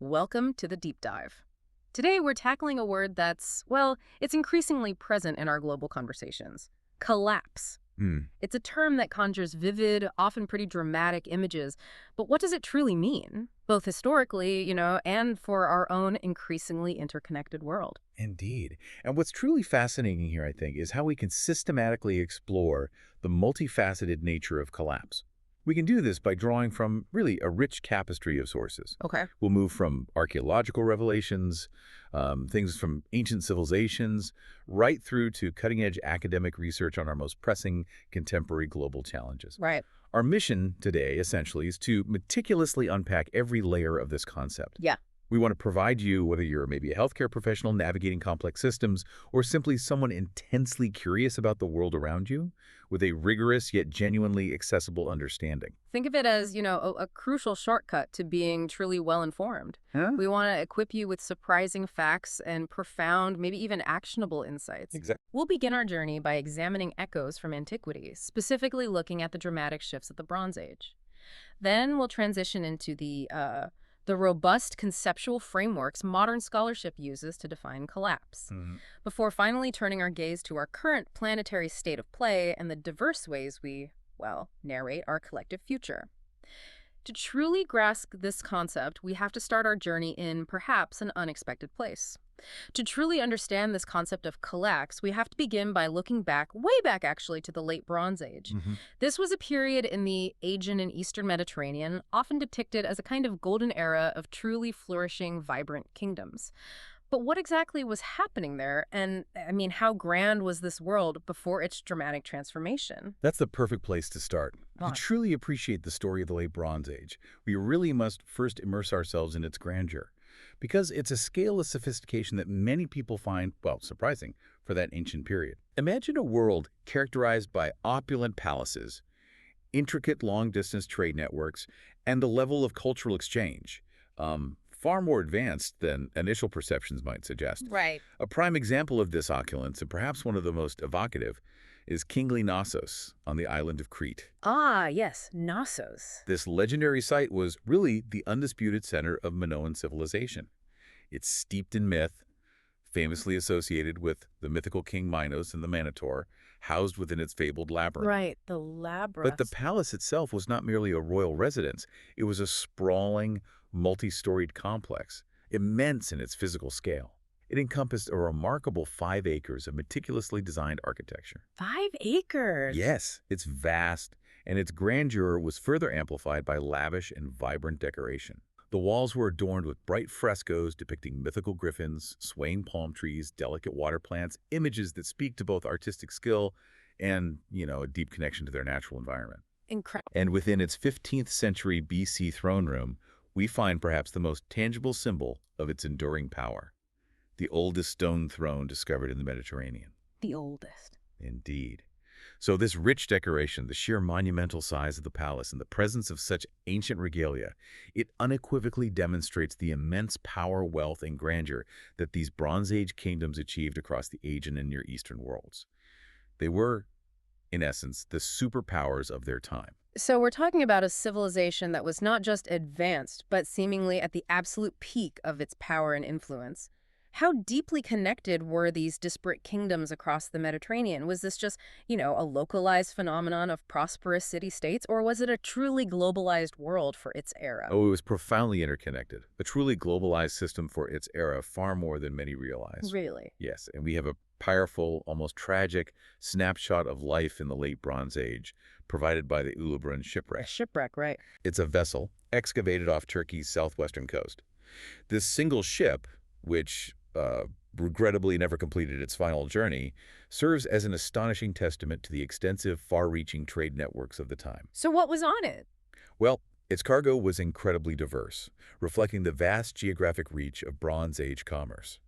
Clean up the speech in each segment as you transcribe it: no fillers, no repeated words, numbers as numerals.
Welcome to the deep dive. Today we're tackling a word that's, well, it's increasingly present in our global conversations. Collapse. Hmm. It's a term that conjures vivid, often pretty dramatic images, but what does it truly mean? Both historically, and for our own increasingly interconnected world. Indeed. And what's truly fascinating here, I think, is how we can systematically explore the multifaceted nature of collapse. We can do this by drawing from really a rich tapestry of sources. Okay. We'll move from archaeological revelations, things from ancient civilizations, right through to cutting-edge academic research on our most pressing contemporary global challenges. Right. Our mission today, essentially, is to meticulously unpack every layer of this concept. Yeah. We want to provide you, whether you're maybe a healthcare professional navigating complex systems or simply someone intensely curious about the world around you, with a rigorous yet genuinely accessible understanding. Think of it as, a crucial shortcut to being truly well-informed. Huh? We want to equip you with surprising facts and profound, maybe even actionable insights. Exactly. We'll begin our journey by examining echoes from Antiquity, specifically looking at the dramatic shifts of the Bronze Age. Then we'll transition into the robust conceptual frameworks modern scholarship uses to define collapse, before finally turning our gaze to our current planetary state of play and the diverse ways we, well, narrate our collective future. To truly grasp this concept, we have to start our journey in perhaps an unexpected place. To truly understand this concept of collapse, we have to begin by looking back, way back actually, to the late Bronze Age. This was a period in the Aegean and Eastern Mediterranean, often depicted as a kind of golden era of truly flourishing, vibrant kingdoms. But what exactly was happening there? And, how grand was this world before its dramatic transformation? That's the perfect place to start. Fine. To truly appreciate the story of the late Bronze Age, we really must first immerse ourselves in its grandeur, because it's a scale of sophistication that many people find, well, surprising for that ancient period. Imagine a world characterized by opulent palaces, intricate long-distance trade networks, and a level of cultural exchange far more advanced than initial perceptions might suggest. Right. A prime example of this opulence, and perhaps one of the most evocative, is kingly Knossos on the island of Crete. Ah, yes, Knossos. This legendary site was really the undisputed center of Minoan civilization. It's steeped in myth, famously associated with the mythical King Minos and the Minotaur, housed within its fabled labyrinth. Right, the labyrinth. But the palace itself was not merely a royal residence. It was a sprawling, multi-storied complex, immense in its physical scale. It encompassed a remarkable 5 acres of meticulously designed architecture. 5 acres? Yes, it's vast, and its grandeur was further amplified by lavish and vibrant decoration. The walls were adorned with bright frescoes depicting mythical griffins, swaying palm trees, delicate water plants, images that speak to both artistic skill and, a deep connection to their natural environment. Incredible. And within its 15th century BC throne room, we find perhaps the most tangible symbol of its enduring power, the oldest stone throne discovered in the Mediterranean. The oldest. Indeed. So this rich decoration, the sheer monumental size of the palace, and the presence of such ancient regalia, it unequivocally demonstrates the immense power, wealth, and grandeur that these Bronze Age kingdoms achieved across the Aegean and Near Eastern worlds. They were, in essence, the superpowers of their time. So we're talking about a civilization that was not just advanced, but seemingly at the absolute peak of its power and influence. How deeply connected were these disparate kingdoms across the Mediterranean? Was this just, a localized phenomenon of prosperous city-states, or was it a truly globalized world for its era? Oh, it was profoundly interconnected, a truly globalized system for its era, far more than many realize. Really? Yes, and we have a powerful, almost tragic snapshot of life in the late Bronze Age, provided by the Ulubrun A shipwreck. shipwreck, right. It's a vessel excavated off Turkey's southwestern coast. This single ship, which regrettably never completed its final journey, serves as an astonishing testament to the extensive, far-reaching trade networks of the time. So what was on it? Well, its cargo was incredibly diverse, reflecting the vast geographic reach of Bronze Age commerce.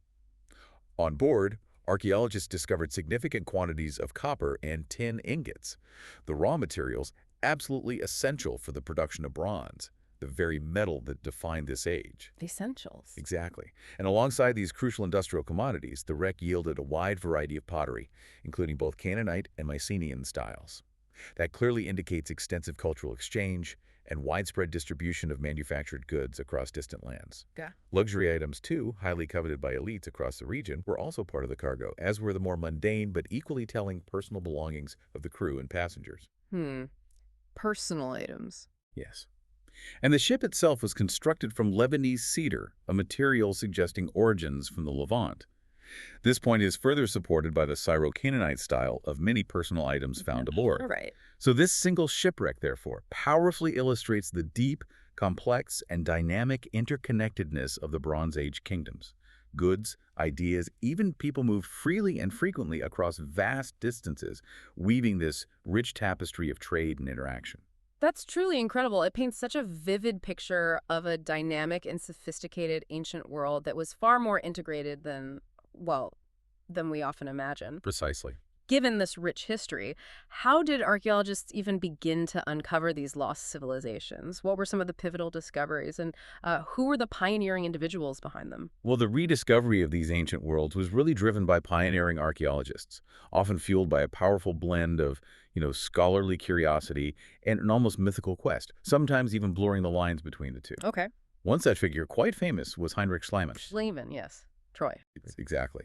On board, archaeologists discovered significant quantities of copper and tin ingots, the raw materials absolutely essential for the production of bronze, the very metal that defined this age. The essentials. Exactly. And alongside these crucial industrial commodities, the wreck yielded a wide variety of pottery, including both Canaanite and Mycenaean styles. That clearly indicates extensive cultural exchange and widespread distribution of manufactured goods across distant lands. Okay. Luxury items, too, highly coveted by elites across the region, were also part of the cargo, as were the more mundane but equally telling personal belongings of the crew and passengers. Personal items. Yes. And the ship itself was constructed from Lebanese cedar, a material suggesting origins from the Levant. This point is further supported by the Syro-Canaanite style of many personal items found aboard. All right. So this single shipwreck, therefore, powerfully illustrates the deep, complex, and dynamic interconnectedness of the Bronze Age kingdoms. Goods, ideas, even people moved freely and frequently across vast distances, weaving this rich tapestry of trade and interaction. That's truly incredible. It paints such a vivid picture of a dynamic and sophisticated ancient world that was far more integrated than we often imagine. Precisely. Given this rich history, how did archaeologists even begin to uncover these lost civilizations? What were some of the pivotal discoveries, and who were the pioneering individuals behind them? Well, the rediscovery of these ancient worlds was really driven by pioneering archaeologists, often fueled by a powerful blend of, scholarly curiosity and an almost mythical quest, sometimes even blurring the lines between the two. Okay. One such figure, quite famous, was Heinrich Schliemann. Schliemann, yes. Troy. Exactly.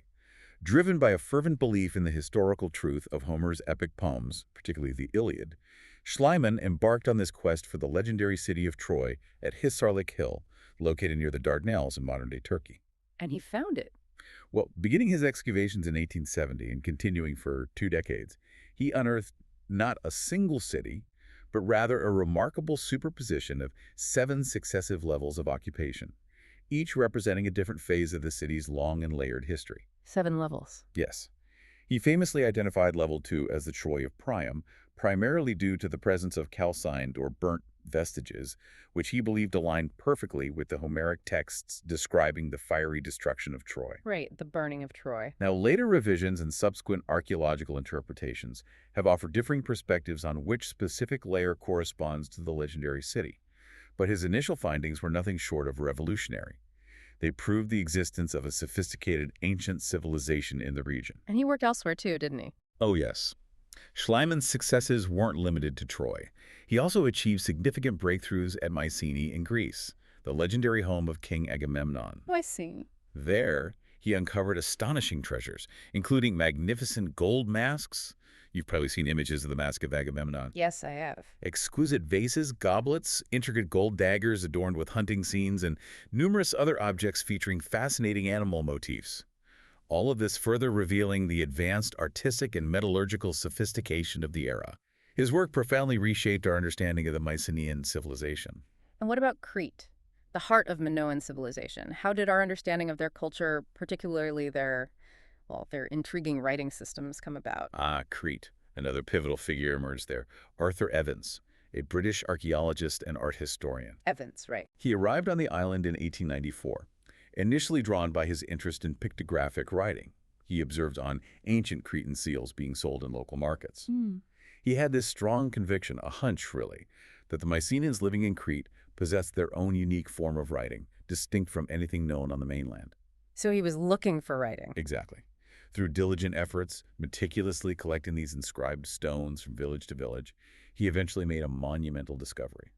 Driven by a fervent belief in the historical truth of Homer's epic poems, particularly the Iliad, Schliemann embarked on this quest for the legendary city of Troy at Hisarlik Hill, located near the Dardanelles in modern-day Turkey. And he found it. Well, beginning his excavations in 1870 and continuing for 2 decades, he unearthed not a single city, but rather a remarkable superposition of 7 successive levels of occupation, each representing a different phase of the city's long and layered history. 7 levels. Yes. He famously identified Level 2 as the Troy of Priam, primarily due to the presence of calcined or burnt vestiges, which he believed aligned perfectly with the Homeric texts describing the fiery destruction of Troy. Right, the burning of Troy. Now, later revisions and subsequent archaeological interpretations have offered differing perspectives on which specific layer corresponds to the legendary city, but his initial findings were nothing short of revolutionary. They proved the existence of a sophisticated ancient civilization in the region. And he worked elsewhere too, didn't he? Oh, yes. Schliemann's successes weren't limited to Troy. He also achieved significant breakthroughs at Mycenae in Greece, the legendary home of King Agamemnon. Oh, I see. There, he uncovered astonishing treasures, including magnificent gold masks. You've probably seen images of the Mask of Agamemnon. Yes, I have. Exquisite vases, goblets, intricate gold daggers adorned with hunting scenes, and numerous other objects featuring fascinating animal motifs. All of this further revealing the advanced artistic and metallurgical sophistication of the era. His work profoundly reshaped our understanding of the Mycenaean civilization. And what about Crete, the heart of Minoan civilization? How did our understanding of their culture, particularly their intriguing writing systems, come about? Crete. Another pivotal figure emerged there, Arthur Evans, a British archaeologist and art historian. Evans, right. He arrived on the island in 1894. Initially drawn by his interest in pictographic writing, he observed on ancient Cretan seals being sold in local markets. He had this strong conviction, a hunch really, that the Mycenaeans living in Crete possessed their own unique form of writing, distinct from anything known on the mainland. So he was looking for writing. Exactly. Through diligent efforts, meticulously collecting these inscribed stones from village to village, he eventually made a monumental discovery.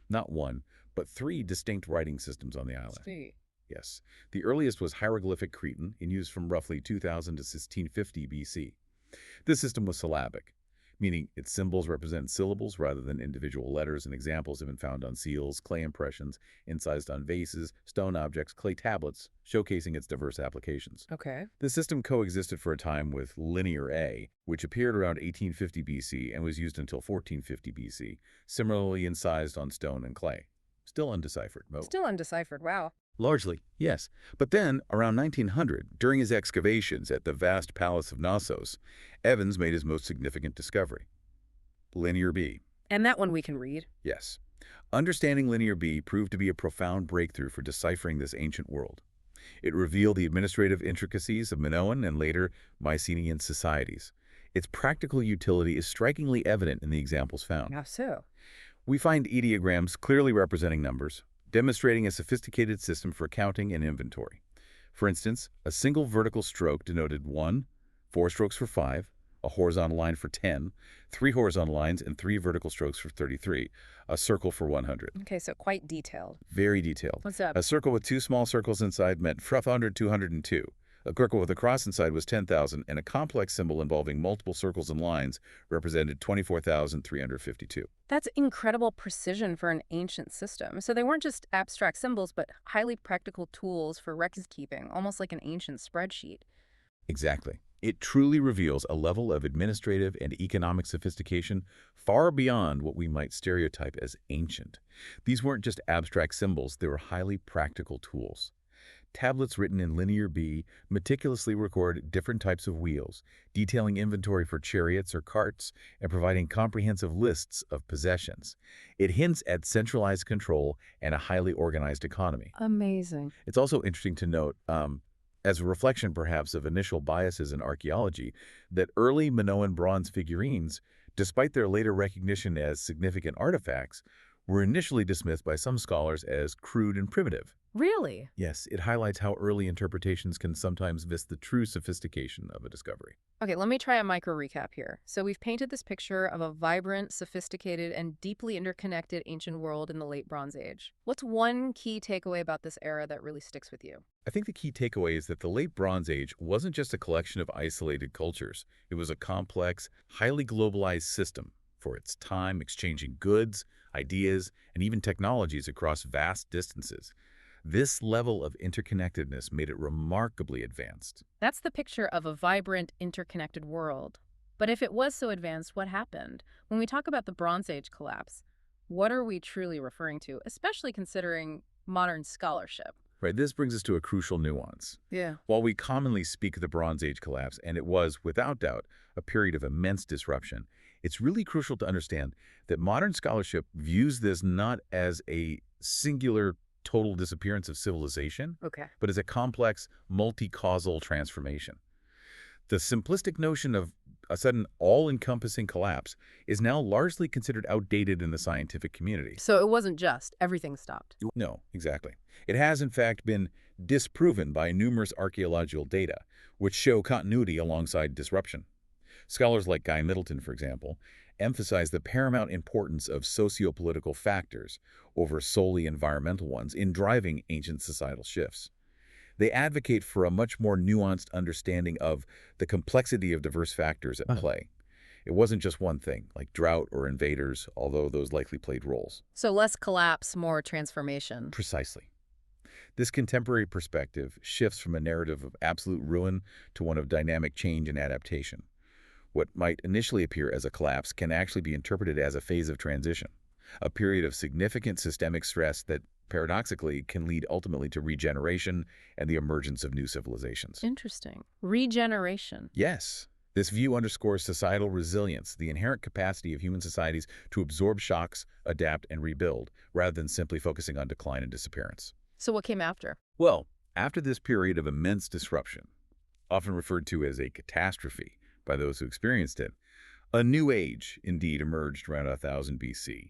Not one, but 3 distinct writing systems on the island. Sweet. Yes. The earliest was hieroglyphic Cretan, in use from roughly 2000 to 1650 BC. This system was syllabic, meaning its symbols represent syllables rather than individual letters, and examples have been found on seals, clay impressions, incised on vases, stone objects, clay tablets, showcasing its diverse applications. Okay. The system coexisted for a time with Linear A, which appeared around 1850 BC and was used until 1450 BC, similarly incised on stone and clay. Still undeciphered. Still undeciphered, wow. Largely, yes. But then, around 1900, during his excavations at the vast palace of Knossos, Evans made his most significant discovery. Linear B. And that one we can read? Yes. Understanding Linear B proved to be a profound breakthrough for deciphering this ancient world. It revealed the administrative intricacies of Minoan and later Mycenaean societies. Its practical utility is strikingly evident in the examples found. How so? We find ideograms clearly representing numbers, demonstrating a sophisticated system for counting and inventory. For instance, a single vertical stroke denoted 1, 4 strokes for 5, a horizontal line for 10, 3 horizontal lines, and 3 vertical strokes for 33, a circle for 100. Okay, so quite detailed. Very detailed. What's up? A circle with 2 small circles inside meant 100, 202. A circle with a cross inside was 10,000, and a complex symbol involving multiple circles and lines represented 24,352. That's incredible precision for an ancient system. So they weren't just abstract symbols, but highly practical tools for record keeping, almost like an ancient spreadsheet. Exactly. It truly reveals a level of administrative and economic sophistication far beyond what we might stereotype as ancient. These weren't just abstract symbols, they were highly practical tools. Tablets written in Linear B meticulously record different types of wheels, detailing inventory for chariots or carts, and providing comprehensive lists of possessions. It hints at centralized control and a highly organized economy. Amazing. It's also interesting to note, as a reflection perhaps of initial biases in archaeology, that early Minoan bronze figurines, despite their later recognition as significant artifacts, were initially dismissed by some scholars as crude and primitive. Really? Yes, it highlights how early interpretations can sometimes miss the true sophistication of a discovery. Okay, let me try a micro recap here. So we've painted this picture of a vibrant, sophisticated, and deeply interconnected ancient world in the late Bronze Age. What's one key takeaway about this era that really sticks with you? I think the key takeaway is that the late Bronze Age wasn't just a collection of isolated cultures. It was a complex, highly globalized system for its time, exchanging goods, ideas, and even technologies across vast distances. This level of interconnectedness made it remarkably advanced. That's the picture of a vibrant, interconnected world. But if it was so advanced, what happened? When we talk about the Bronze Age collapse, what are we truly referring to, especially considering modern scholarship? Right, this brings us to a crucial nuance. Yeah. While we commonly speak of the Bronze Age collapse, and it was, without doubt, a period of immense disruption, it's really crucial to understand that modern scholarship views this not as a singular total disappearance of civilization, Okay. but as a complex, multi-causal transformation. The simplistic notion of a sudden all-encompassing collapse is now largely considered outdated in the scientific community. So it wasn't just everything stopped. No, exactly. It has, in fact, been disproven by numerous archaeological data, which show continuity alongside disruption. Scholars like Guy Middleton, for example, emphasize the paramount importance of sociopolitical factors over solely environmental ones in driving ancient societal shifts. They advocate for a much more nuanced understanding of the complexity of diverse factors at play. It wasn't just one thing, like drought or invaders, although those likely played roles. So less collapse, more transformation. Precisely. This contemporary perspective shifts from a narrative of absolute ruin to one of dynamic change and adaptation. What might initially appear as a collapse can actually be interpreted as a phase of transition, a period of significant systemic stress that, paradoxically, can lead ultimately to regeneration and the emergence of new civilizations. Interesting. Regeneration. Yes, this view underscores societal resilience, the inherent capacity of human societies to absorb shocks, adapt, and rebuild, rather than simply focusing on decline and disappearance. So what came after? Well, after this period of immense disruption, often referred to as a catastrophe by those who experienced it, a new age indeed emerged around 1000 BC.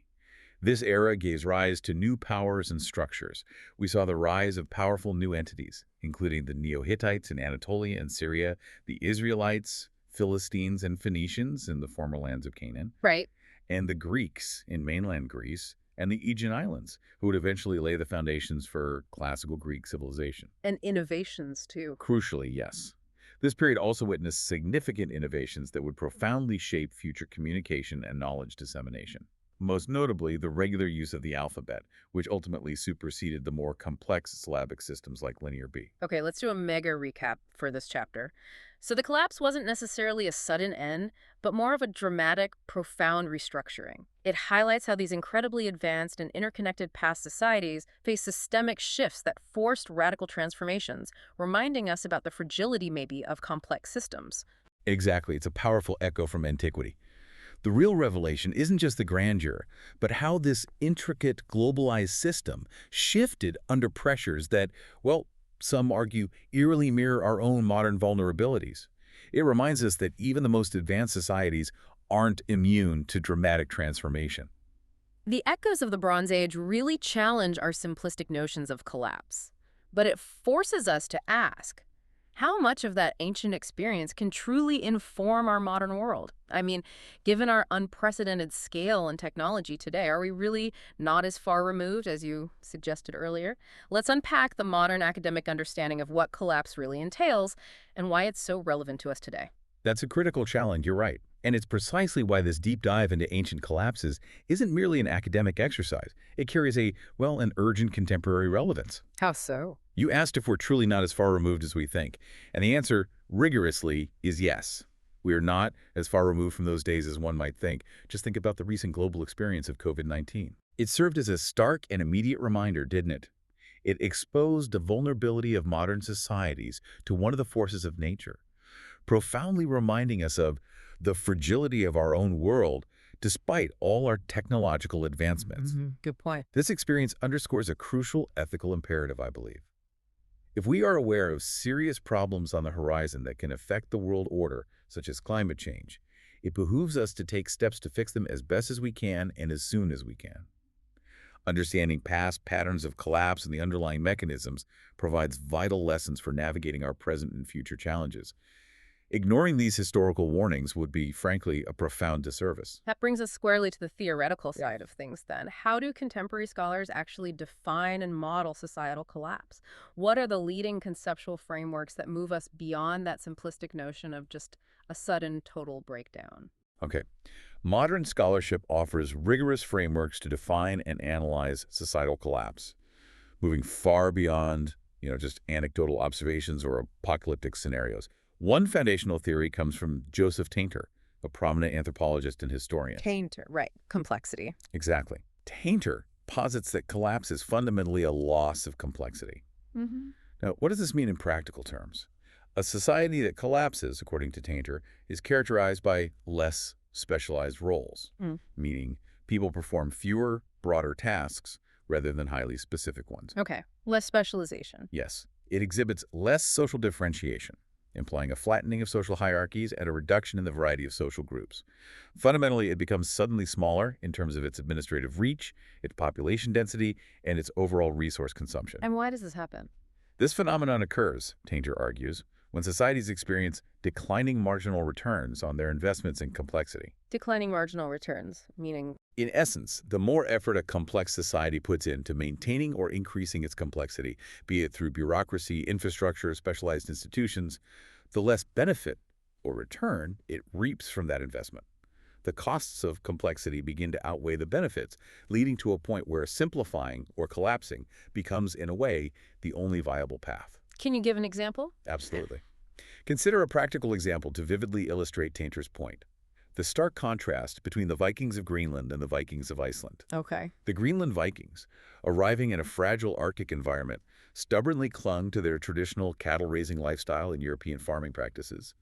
This era gave rise to new powers and structures. We saw the rise of powerful new entities, including the Neo-Hittites in Anatolia and Syria, the Israelites, Philistines, and Phoenicians in the former lands of Canaan, Right. and the Greeks in mainland Greece, and the Aegean Islands, who would eventually lay the foundations for classical Greek civilization. And innovations, too. Crucially, yes. This period also witnessed significant innovations that would profoundly shape future communication and knowledge dissemination. Most notably, the regular use of the alphabet, which ultimately superseded the more complex syllabic systems like Linear B. Okay, let's do a mega recap for this chapter. So the collapse wasn't necessarily a sudden end, but more of a dramatic, profound restructuring. It highlights how these incredibly advanced and interconnected past societies face systemic shifts that forced radical transformations, reminding us about the fragility, maybe, of complex systems. Exactly. It's a powerful echo from Antiquity. The real revelation isn't just the grandeur, but how this intricate, globalized system shifted under pressures that, well, some argue, eerily mirror our own modern vulnerabilities. It reminds us that even the most advanced societies aren't immune to dramatic transformation. The echoes of the Bronze Age really challenge our simplistic notions of collapse, but it forces us to ask, How much of that ancient experience can truly inform our modern world? I mean, given our unprecedented scale and technology today, are we really not as far removed as you suggested earlier? Let's unpack the modern academic understanding of what collapse really entails and why it's so relevant to us today. That's a critical challenge, you're right. And it's precisely why this deep dive into ancient collapses isn't merely an academic exercise. It carries an urgent contemporary relevance. How so? You asked if we're truly not as far removed as we think, and the answer, rigorously, is yes. We are not as far removed from those days as one might think. Just think about the recent global experience of COVID-19. It served as a stark and immediate reminder, didn't it? It exposed the vulnerability of modern societies to one of the forces of nature, profoundly reminding us of the fragility of our own world despite all our technological advancements. Good point. This experience underscores a crucial ethical imperative, I believe. If we are aware of serious problems on the horizon that can affect the world order, such as climate change, it behooves us to take steps to fix them as best as we can and as soon as we can. Understanding past patterns of collapse and the underlying mechanisms provides vital lessons for navigating our present and future challenges. Ignoring these historical warnings would be, frankly, a profound disservice. That brings us squarely to the theoretical side of things then. How do contemporary scholars actually define and model societal collapse? What are the leading conceptual frameworks that move us beyond that simplistic notion of just a sudden total breakdown? Okay. Modern scholarship offers rigorous frameworks to define and analyze societal collapse, moving far beyond, just anecdotal observations or apocalyptic scenarios. One foundational theory comes from Joseph Tainter, a prominent anthropologist and historian. Tainter, right. Complexity. Exactly. Tainter posits that collapse is fundamentally a loss of complexity. Now, what does this mean in practical terms? A society that collapses, according to Tainter, is characterized by less specialized roles, meaning people perform fewer, broader tasks rather than highly specific ones. Okay. Less specialization. Yes. It exhibits less social differentiation, implying a flattening of social hierarchies and a reduction in the variety of social groups. Fundamentally, it becomes suddenly smaller in terms of its administrative reach, its population density, and its overall resource consumption. And why does this happen? This phenomenon occurs, Tainter argues, when societies experience declining marginal returns on their investments in complexity. Declining marginal returns, meaning? In essence, the more effort a complex society puts into maintaining or increasing its complexity, be it through bureaucracy, infrastructure, specialized institutions, the less benefit or return it reaps from that investment. The costs of complexity begin to outweigh the benefits, leading to a point where simplifying or collapsing becomes, in a way, the only viable path. Can you give an example? Absolutely. Consider a practical example to vividly illustrate Tainter's point. The stark contrast between the Vikings of Greenland and the Vikings of Iceland. Okay. The Greenland Vikings, arriving in a fragile Arctic environment, stubbornly clung to their traditional cattle-raising lifestyle and European farming practices.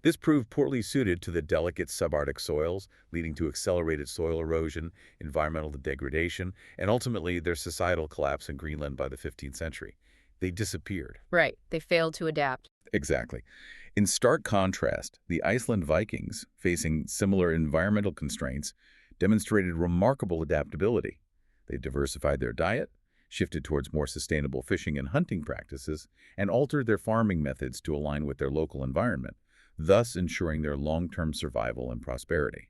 This proved poorly suited to the delicate subarctic soils, leading to accelerated soil erosion, environmental degradation, and ultimately their societal collapse in Greenland by the 15th century. They disappeared. Right. They failed to adapt. Exactly. In stark contrast, the Iceland Vikings, facing similar environmental constraints, demonstrated remarkable adaptability. They diversified their diet, shifted towards more sustainable fishing and hunting practices, and altered their farming methods to align with their local environment, thus ensuring their long-term survival and prosperity.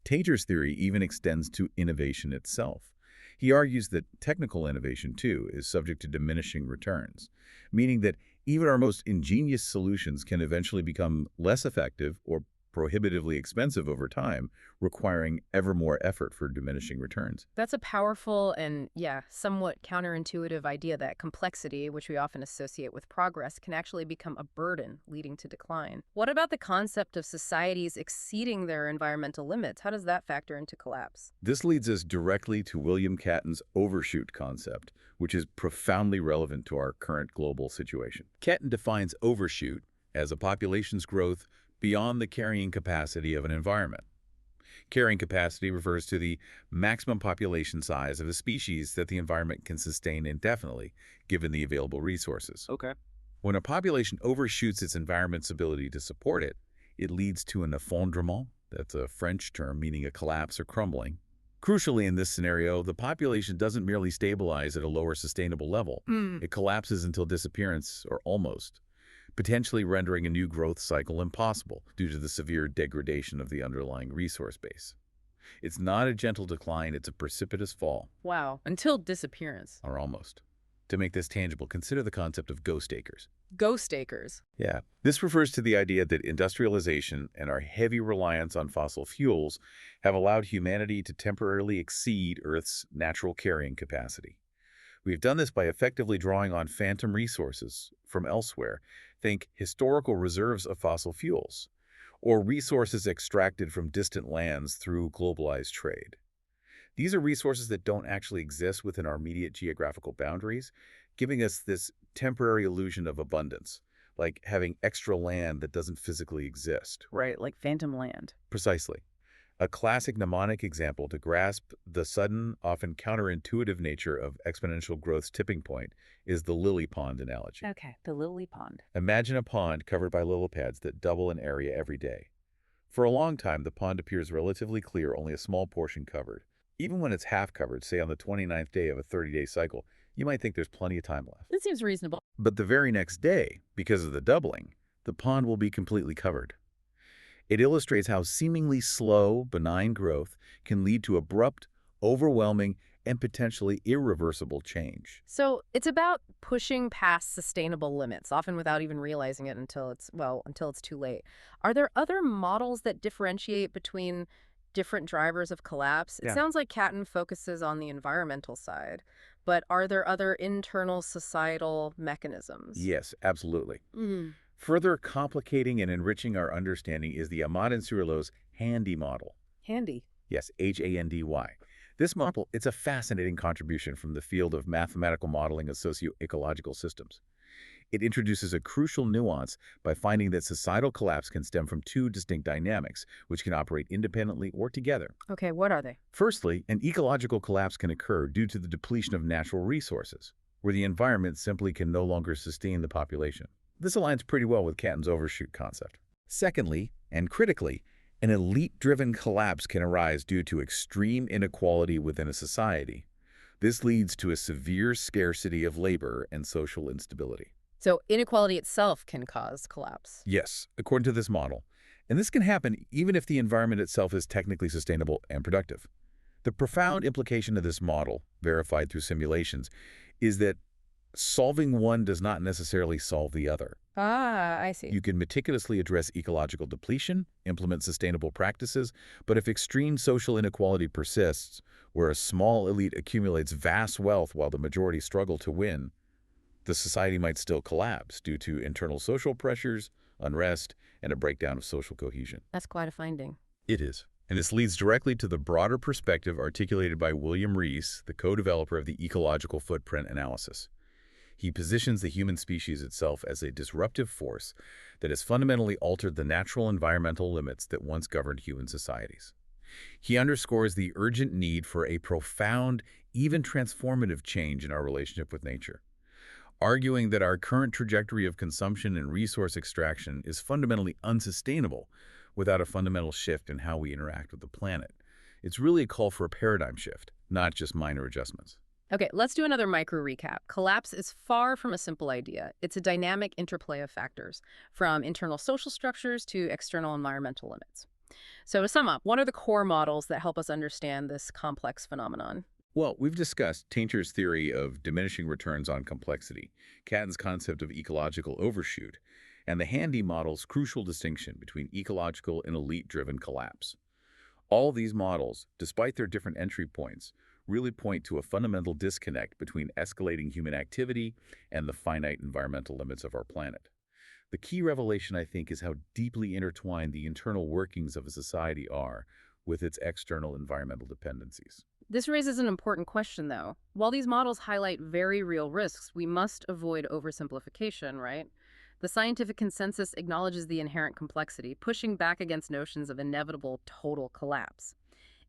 Tainter's theory even extends to innovation itself. He argues that technical innovation, too, is subject to diminishing returns, meaning that even our most ingenious solutions can eventually become less effective or prohibitively expensive over time, requiring ever more effort for diminishing returns. That's a powerful and, somewhat counterintuitive idea that complexity, which we often associate with progress, can actually become a burden, leading to decline. What about the concept of societies exceeding their environmental limits? How does that factor into collapse? This leads us directly to William Catton's overshoot concept, which is profoundly relevant to our current global situation. Catton defines overshoot as a population's growth beyond the carrying capacity of an environment. Carrying capacity refers to the maximum population size of a species that the environment can sustain indefinitely, given the available resources. Okay. When a population overshoots its environment's ability to support it, it leads to an effondrement. That's a French term meaning a collapse or crumbling. Crucially, in this scenario, the population doesn't merely stabilize at a lower sustainable level. It collapses until disappearance, or almost. potentially rendering a new growth cycle impossible due to the severe degradation of the underlying resource base. It's not a gentle decline, it's a precipitous fall, Wow, until disappearance. or almost. To make this tangible, consider the concept of ghost acres. Ghost acres. Yeah. This refers to the idea that industrialization and our heavy reliance on fossil fuels have allowed humanity to temporarily exceed Earth's natural carrying capacity. We've done this by effectively drawing on phantom resources from elsewhere. Think historical reserves of fossil fuels, or resources extracted from distant lands through globalized trade. These are resources that don't actually exist within our immediate geographical boundaries, giving us this temporary illusion of abundance, like having extra land that doesn't physically exist. Right, like phantom land. Precisely. A classic mnemonic example to grasp the sudden, often counterintuitive nature of exponential growth's tipping point is the lily pond analogy. Okay, the lily pond. Imagine a pond covered by lily pads that double in area every day. For a long time, the pond appears relatively clear, only a small portion covered. Even when it's half covered, say on the 29th day of a 30-day cycle, you might think there's plenty of time left. That seems reasonable. But the very next day, because of the doubling, the pond will be completely covered. It illustrates how seemingly slow, benign growth can lead to abrupt, overwhelming, and potentially irreversible change. So it's about pushing past sustainable limits, often without even realizing it until it's too late. Are there other models that differentiate between different drivers of collapse? It Yeah. sounds like Catton focuses on the environmental side, but are there other internal societal mechanisms? Yes, absolutely. Mm. Further complicating and enriching our understanding is the Ahmad and Cirillo's Handy model. Handy. Yes, Handy. This model, it's a fascinating contribution from the field of mathematical modeling of socio-ecological systems. It introduces a crucial nuance by finding that societal collapse can stem from two distinct dynamics, which can operate independently or together. Okay, what are they? Firstly, an ecological collapse can occur due to the depletion of natural resources, where the environment simply can no longer sustain the population. This aligns pretty well with Catton's overshoot concept. Secondly, and critically, an elite-driven collapse can arise due to extreme inequality within a society. This leads to a severe scarcity of labor and social instability. So inequality itself can cause collapse. Yes, according to this model. And this can happen even if the environment itself is technically sustainable and productive. The profound implication of this model, verified through simulations, is that solving one does not necessarily solve the other. Ah, I see. You can meticulously address ecological depletion, implement sustainable practices, but if extreme social inequality persists, where a small elite accumulates vast wealth while the majority struggle to win, the society might still collapse due to internal social pressures, unrest, and a breakdown of social cohesion. That's quite a finding. It is. And this leads directly to the broader perspective articulated by William Rees, the co-developer of the ecological footprint analysis. He positions the human species itself as a disruptive force that has fundamentally altered the natural environmental limits that once governed human societies. He underscores the urgent need for a profound, even transformative change in our relationship with nature, arguing that our current trajectory of consumption and resource extraction is fundamentally unsustainable without a fundamental shift in how we interact with the planet. It's really a call for a paradigm shift, not just minor adjustments. Okay, let's do another micro recap. Collapse is far from a simple idea. It's a dynamic interplay of factors, from internal social structures to external environmental limits. So to sum up, what are the core models that help us understand this complex phenomenon? Well, we've discussed Tainter's theory of diminishing returns on complexity, Catton's concept of ecological overshoot, and the Handy model's crucial distinction between ecological and elite-driven collapse. All these models, despite their different entry points, really point to a fundamental disconnect between escalating human activity and the finite environmental limits of our planet. The key revelation, I think, is how deeply intertwined the internal workings of a society are with its external environmental dependencies. This raises an important question, though. While these models highlight very real risks, we must avoid oversimplification, right? The scientific consensus acknowledges the inherent complexity, pushing back against notions of inevitable total collapse.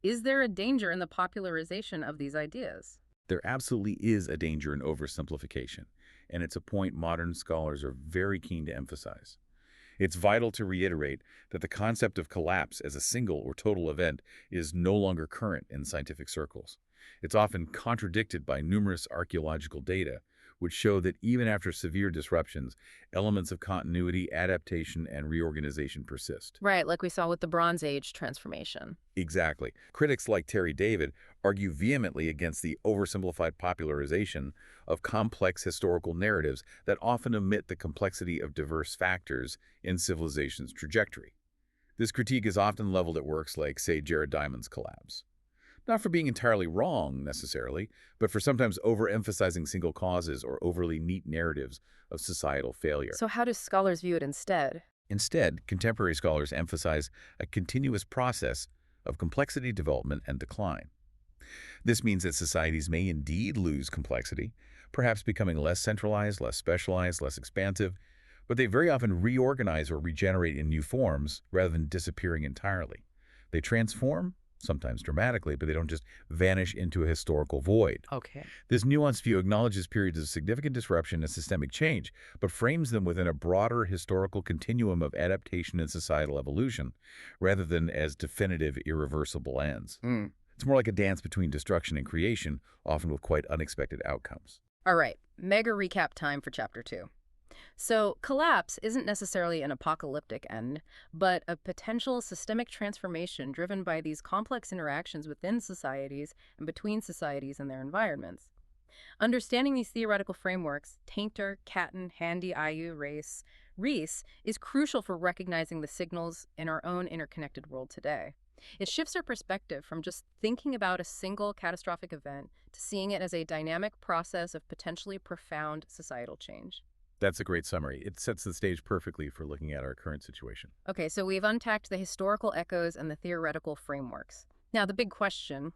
Is there a danger in the popularization of these ideas? There absolutely is a danger in oversimplification, and it's a point modern scholars are very keen to emphasize. It's vital to reiterate that the concept of collapse as a single or total event is no longer current in scientific circles. It's often contradicted by numerous archaeological data, which show that even after severe disruptions, elements of continuity, adaptation, and reorganization persist. Right, like we saw with the Bronze Age transformation. Exactly. Critics like Terry David argue vehemently against the oversimplified popularization of complex historical narratives that often omit the complexity of diverse factors in civilization's trajectory. This critique is often leveled at works like, say, Jared Diamond's Collapse. Not for being entirely wrong, necessarily, but for sometimes overemphasizing single causes or overly neat narratives of societal failure. So how do scholars view it instead? Instead, contemporary scholars emphasize a continuous process of complexity development and decline. This means that societies may indeed lose complexity, perhaps becoming less centralized, less specialized, less expansive, but they very often reorganize or regenerate in new forms rather than disappearing entirely. They transform, sometimes dramatically, but they don't just vanish into a historical void. Okay. This nuanced view acknowledges periods of significant disruption and systemic change, but frames them within a broader historical continuum of adaptation and societal evolution, rather than as definitive, irreversible ends. It's more like a dance between destruction and creation, often with quite unexpected outcomes. All right, mega recap time for Chapter 2. So, collapse isn't necessarily an apocalyptic end, but a potential systemic transformation driven by these complex interactions within societies and between societies and their environments. Understanding these theoretical frameworks, Tainter, Catton, Handy, Rees, is crucial for recognizing the signals in our own interconnected world today. It shifts our perspective from just thinking about a single catastrophic event to seeing it as a dynamic process of potentially profound societal change. That's a great summary. It sets the stage perfectly for looking at our current situation. Okay, so we've unpacked the historical echoes and the theoretical frameworks. Now, the big question,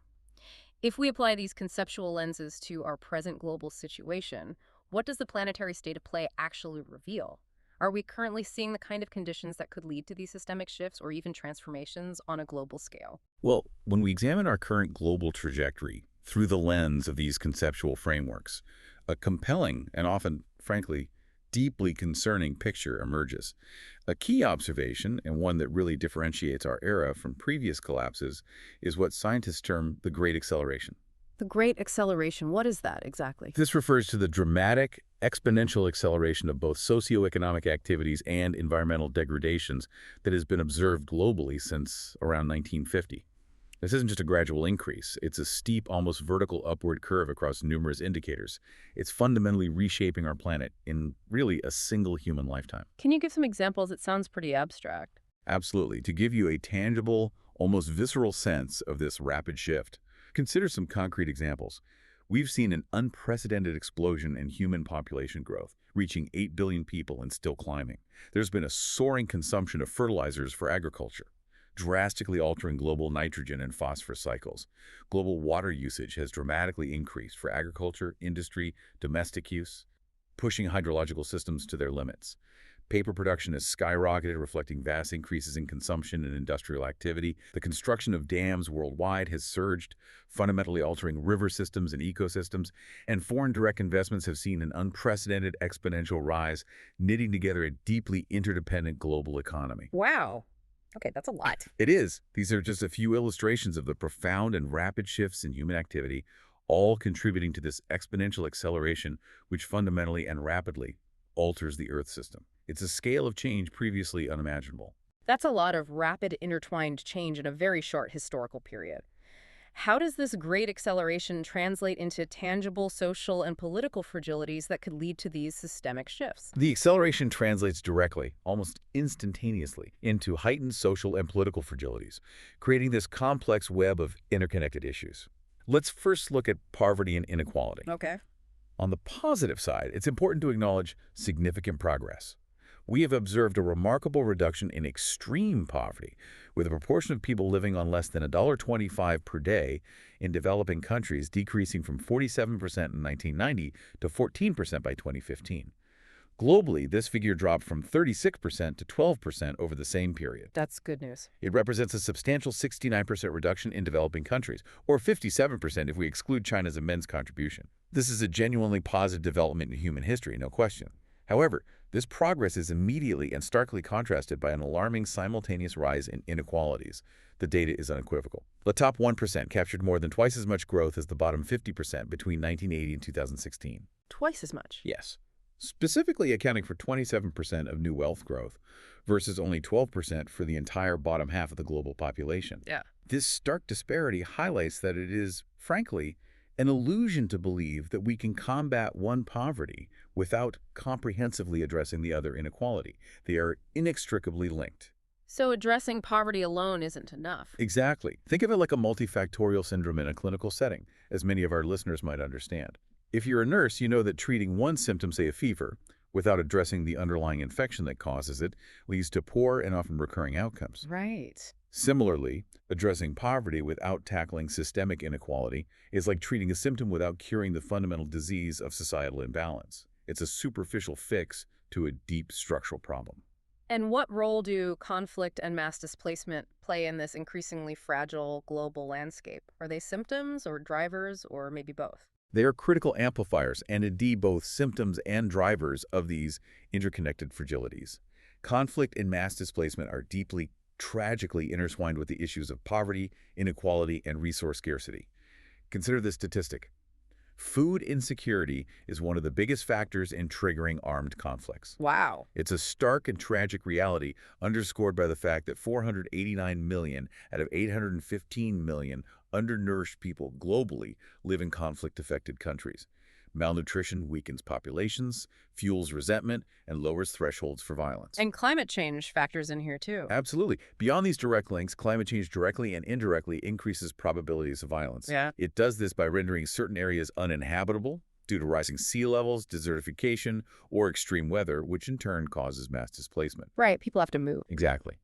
if we apply these conceptual lenses to our present global situation, what does the planetary state of play actually reveal? Are we currently seeing the kind of conditions that could lead to these systemic shifts or even transformations on a global scale? Well, when we examine our current global trajectory through the lens of these conceptual frameworks, a compelling and often, frankly, deeply concerning picture emerges. A key observation, and one that really differentiates our era from previous collapses, is what scientists term the Great Acceleration. The Great Acceleration, what is that exactly? This refers to the dramatic, exponential acceleration of both socioeconomic activities and environmental degradations that has been observed globally since around 1950. This isn't just a gradual increase. It's a steep, almost vertical upward curve across numerous indicators. It's fundamentally reshaping our planet in really a single human lifetime. Can you give some examples? It sounds pretty abstract. Absolutely. To give you a tangible, almost visceral sense of this rapid shift, consider some concrete examples. We've seen an unprecedented explosion in human population growth, reaching 8 billion people and still climbing. There's been a soaring consumption of fertilizers for agriculture, drastically altering global nitrogen and phosphorus cycles. Global water usage has dramatically increased for agriculture, industry, domestic use, pushing hydrological systems to their limits. Paper production has skyrocketed, reflecting vast increases in consumption and industrial activity. The construction of dams worldwide has surged, fundamentally altering river systems and ecosystems. And foreign direct investments have seen an unprecedented exponential rise, knitting together a deeply interdependent global economy. Wow. Okay, that's a lot. It is. These are just a few illustrations of the profound and rapid shifts in human activity, all contributing to this exponential acceleration, which fundamentally and rapidly alters the Earth system. It's a scale of change previously unimaginable. That's a lot of rapid intertwined change in a very short historical period. How does this great acceleration translate into tangible social and political fragilities that could lead to these systemic shifts? The acceleration translates directly, almost instantaneously, into heightened social and political fragilities, creating this complex web of interconnected issues. Let's first look at poverty and inequality. Okay. On the positive side, it's important to acknowledge significant progress. We have observed a remarkable reduction in extreme poverty, with a proportion of people living on less than $1.25 per day in developing countries decreasing from 47% in 1990 to 14% by 2015. Globally, this figure dropped from 36% to 12% over the same period. That's good news. It represents a substantial 69% reduction in developing countries, or 57% if we exclude China's immense contribution. This is a genuinely positive development in human history, no question. However, this progress is immediately and starkly contrasted by an alarming simultaneous rise in inequalities. The data is unequivocal. The top 1% captured more than twice as much growth as the bottom 50% between 1980 and 2016. Twice as much. Yes, specifically accounting for 27% of new wealth growth versus only 12% for the entire bottom half of the global population. Yeah. This stark disparity highlights that it is, frankly, an illusion to believe that we can combat one poverty without comprehensively addressing the other inequality. They are inextricably linked. So addressing poverty alone isn't enough. Exactly. Think of it like a multifactorial syndrome in a clinical setting, as many of our listeners might understand. If you're a nurse, you know that treating one symptom, say a fever, without addressing the underlying infection that causes it, leads to poor and often recurring outcomes. Right. Similarly, addressing poverty without tackling systemic inequality is like treating a symptom without curing the fundamental disease of societal imbalance. It's a superficial fix to a deep structural problem. And what role do conflict and mass displacement play in this increasingly fragile global landscape? Are they symptoms or drivers or maybe both? They are critical amplifiers and indeed both symptoms and drivers of these interconnected fragilities. Conflict and mass displacement are deeply, tragically intertwined with the issues of poverty, inequality, and resource scarcity. Consider this statistic. Food insecurity is one of the biggest factors in triggering armed conflicts. Wow. It's a stark and tragic reality underscored by the fact that 489 million out of 815 million undernourished people globally live in conflict-affected countries. Malnutrition weakens populations, fuels resentment, and lowers thresholds for violence. And climate change factors in here too. Absolutely. Beyond these direct links, climate change directly and indirectly increases probabilities of violence. Yeah. It does this by rendering certain areas uninhabitable due to rising sea levels, desertification, or extreme weather, which in turn causes mass displacement. Right. People have to move. Exactly.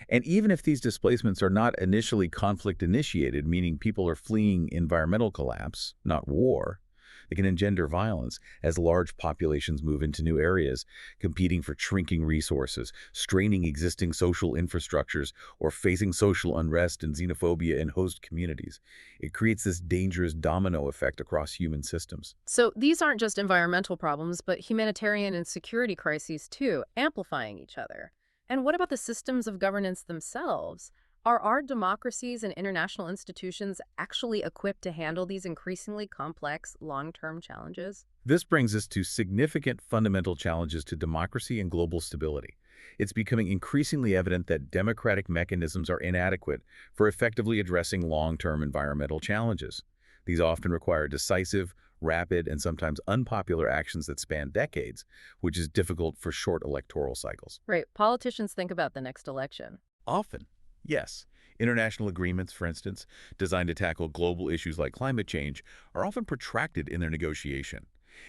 And even if these displacements are not initially conflict-initiated, meaning people are fleeing environmental collapse, not war, they can engender violence as large populations move into new areas, competing for shrinking resources, straining existing social infrastructures, or facing social unrest and xenophobia in host communities. It creates this dangerous domino effect across human systems. So these aren't just environmental problems, but humanitarian and security crises too, amplifying each other. And what about the systems of governance themselves? Are our democracies and international institutions actually equipped to handle these increasingly complex, long-term challenges? This brings us to significant fundamental challenges to democracy and global stability. It's becoming increasingly evident that democratic mechanisms are inadequate for effectively addressing long-term environmental challenges. These often require decisive, rapid, and sometimes unpopular actions that span decades, which is difficult for short electoral cycles. Right. Politicians think about the next election. Often. Yes. International agreements, for instance, designed to tackle global issues like climate change, are often protracted in their negotiation,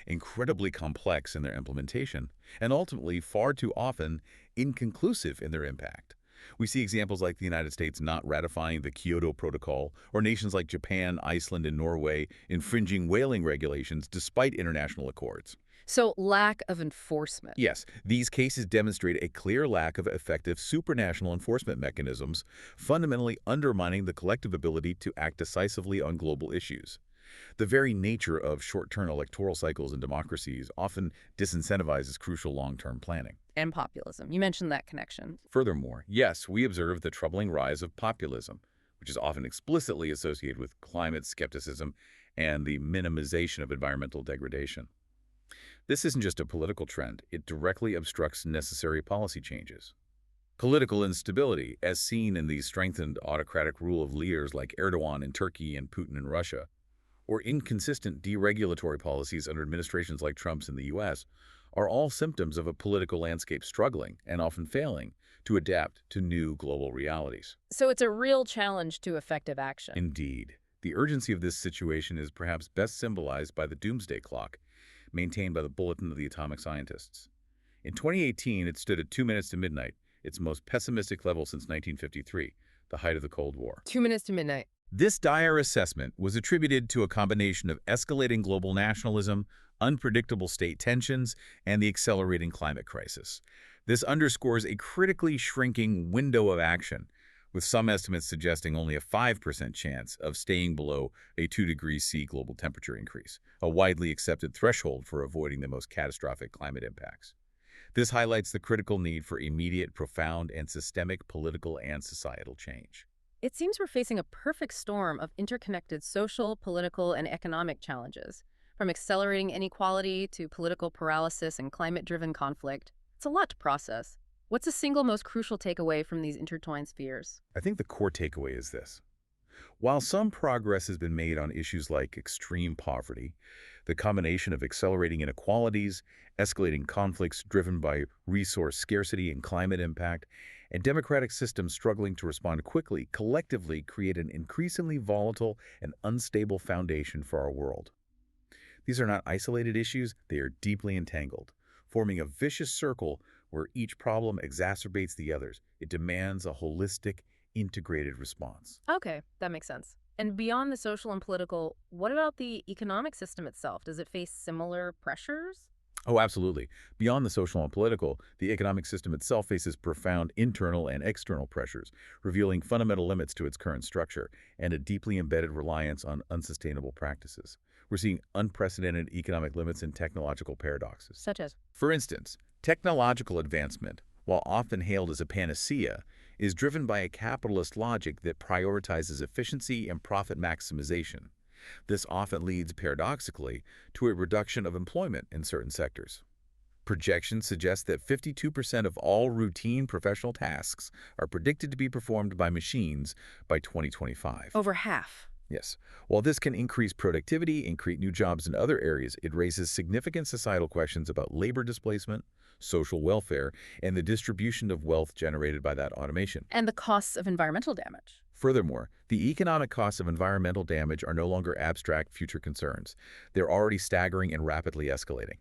incredibly complex in their implementation, and ultimately far too often inconclusive in their impact. We see examples like the United States not ratifying the Kyoto Protocol, or nations like Japan, Iceland, and Norway infringing whaling regulations despite international accords. So lack of enforcement. Yes, these cases demonstrate a clear lack of effective supranational enforcement mechanisms, fundamentally undermining the collective ability to act decisively on global issues. The very nature of short-term electoral cycles in democracies often disincentivizes crucial long-term planning. And populism. You mentioned that connection. Furthermore, yes, we observe the troubling rise of populism, which is often explicitly associated with climate skepticism and the minimization of environmental degradation. This isn't just a political trend, it directly obstructs necessary policy changes. Political instability, as seen in the strengthened autocratic rule of leaders like Erdogan in Turkey and Putin in Russia, or inconsistent deregulatory policies under administrations like Trump's in the U.S., are all symptoms of a political landscape struggling, and often failing, to adapt to new global realities. So it's a real challenge to effective action. Indeed. The urgency of this situation is perhaps best symbolized by the doomsday clock, maintained by the Bulletin of the Atomic Scientists. In 2018, it stood at 2 minutes to midnight, its most pessimistic level since 1953, the height of the Cold War. 2 minutes to midnight. This dire assessment was attributed to a combination of escalating global nationalism, unpredictable state tensions, and the accelerating climate crisis. This underscores a critically shrinking window of action, with some estimates suggesting only a 5% chance of staying below a 2 degrees C global temperature increase, a widely accepted threshold for avoiding the most catastrophic climate impacts. This highlights the critical need for immediate, profound, and systemic political and societal change. It seems we're facing a perfect storm of interconnected social, political, and economic challenges, from accelerating inequality to political paralysis and climate-driven conflict. It's a lot to process. What's the single most crucial takeaway from these intertwined spheres? I think the core takeaway is this. While some progress has been made on issues like extreme poverty, the combination of accelerating inequalities, escalating conflicts driven by resource scarcity and climate impact, and democratic systems struggling to respond quickly collectively create an increasingly volatile and unstable foundation for our world. These are not isolated issues, they are deeply entangled, forming a vicious circle where each problem exacerbates the others. It demands a holistic, integrated response. Okay, that makes sense. And beyond the social and political, what about the economic system itself? Does it face similar pressures? Oh, absolutely. Beyond the social and political, the economic system itself faces profound internal and external pressures, revealing fundamental limits to its current structure and a deeply embedded reliance on unsustainable practices. We're seeing unprecedented economic limits and technological paradoxes. Such as? For instance, technological advancement, while often hailed as a panacea, is driven by a capitalist logic that prioritizes efficiency and profit maximization. This often leads, paradoxically, to a reduction of employment in certain sectors. Projections suggest that 52% of all routine professional tasks are predicted to be performed by machines by 2025. Over half. Yes. While this can increase productivity and create new jobs in other areas, it raises significant societal questions about labor displacement, social welfare, and the distribution of wealth generated by that automation. And the costs of environmental damage. Furthermore, the economic costs of environmental damage are no longer abstract future concerns. They're already staggering and rapidly escalating.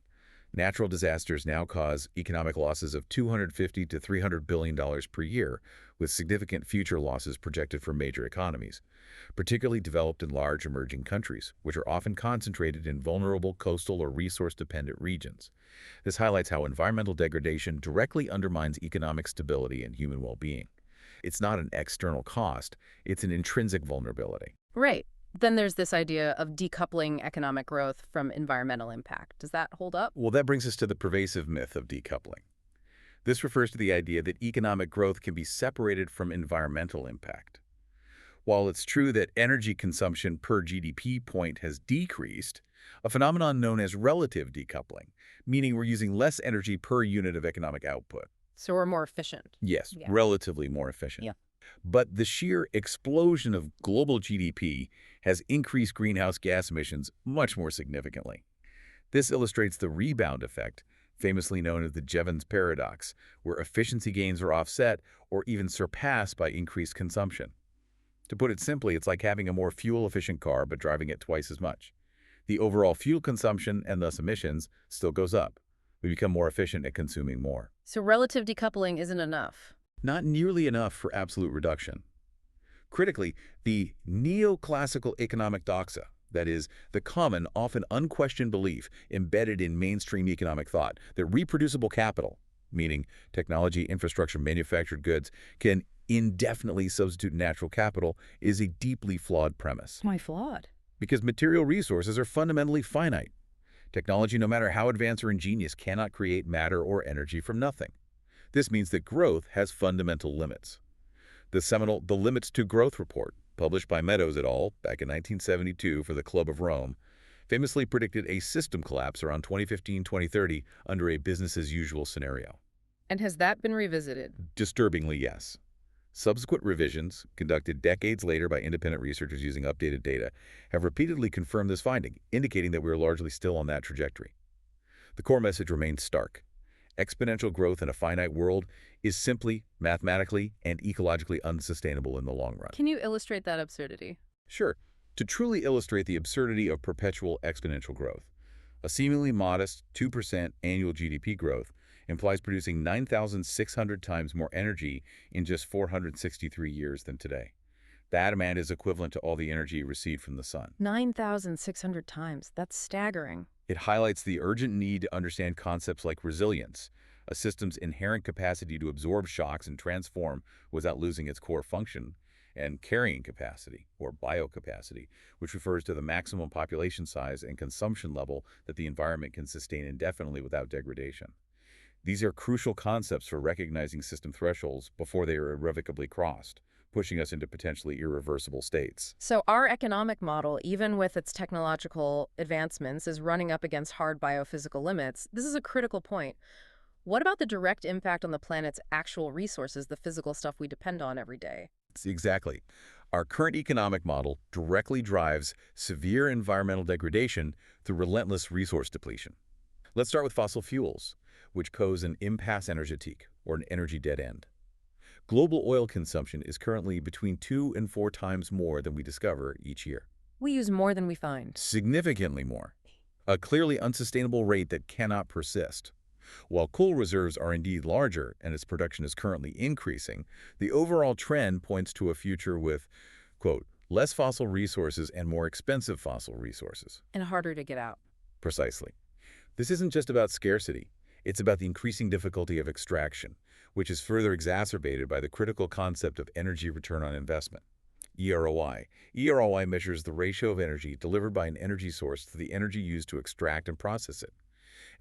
Natural disasters now cause economic losses of $250 to $300 billion per year, with significant future losses projected for major economies, particularly developed in large emerging countries, which are often concentrated in vulnerable coastal or resource-dependent regions. This highlights how environmental degradation directly undermines economic stability and human well-being. It's not an external cost, it's an intrinsic vulnerability. Right. Then there's this idea of decoupling economic growth from environmental impact. Does that hold up? Well, that brings us to the pervasive myth of decoupling. This refers to the idea that economic growth can be separated from environmental impact. While it's true that energy consumption per GDP point has decreased, a phenomenon known as relative decoupling, meaning we're using less energy per unit of economic output. So we're more efficient. Yes, Yeah. relatively more efficient. Yeah. But the sheer explosion of global GDP has increased greenhouse gas emissions much more significantly. This illustrates the rebound effect, famously known as the Jevons paradox, where efficiency gains are offset or even surpassed by increased consumption. To put it simply, it's like having a more fuel-efficient car but driving it twice as much. The overall fuel consumption, and thus emissions, still goes up. We become more efficient at consuming more. So relative decoupling isn't enough. Not nearly enough for absolute reduction. Critically, the neoclassical economic doxa, that is, the common, often unquestioned belief embedded in mainstream economic thought that reproducible capital, meaning technology, infrastructure, manufactured goods, can indefinitely substitute natural capital, is a deeply flawed premise. Why flawed? Because material resources are fundamentally finite. Technology, no matter how advanced or ingenious, cannot create matter or energy from nothing. This means that growth has fundamental limits. The seminal The Limits to Growth report, published by Meadows et al. Back in 1972 for the Club of Rome, famously predicted a system collapse around 2015-2030 under a business-as-usual scenario. And has that been revisited? Disturbingly, yes. Subsequent revisions, conducted decades later by independent researchers using updated data, have repeatedly confirmed this finding, indicating that we are largely still on that trajectory. The core message remains stark. Exponential growth in a finite world is simply, mathematically, and ecologically unsustainable in the long run. Can you illustrate that absurdity? Sure. To truly illustrate the absurdity of perpetual exponential growth, a seemingly modest 2% annual GDP growth implies producing 9,600 times more energy in just 463 years than today. That amount is equivalent to all the energy received from the sun. 9,600 times. That's staggering. It highlights the urgent need to understand concepts like resilience, a system's inherent capacity to absorb shocks and transform without losing its core function, and carrying capacity, or biocapacity, which refers to the maximum population size and consumption level that the environment can sustain indefinitely without degradation. These are crucial concepts for recognizing system thresholds before they are irrevocably crossed, pushing us into potentially irreversible states. So our economic model, even with its technological advancements, is running up against hard biophysical limits. This is a critical point. What about the direct impact on the planet's actual resources, the physical stuff we depend on every day? Exactly. Our current economic model directly drives severe environmental degradation through relentless resource depletion. Let's start with fossil fuels, which cause an impasse énergétique, or an energy dead end. Global oil consumption is currently between 2 and 4 times more than we discover each year. We use more than we find. Significantly more. A clearly unsustainable rate that cannot persist. While coal reserves are indeed larger and its production is currently increasing, the overall trend points to a future with, quote, less fossil resources and more expensive fossil resources. And harder to get out. Precisely. This isn't just about scarcity. It's about the increasing difficulty of extraction, which is further exacerbated by the critical concept of energy return on investment, EROI. EROI measures the ratio of energy delivered by an energy source to the energy used to extract and process it.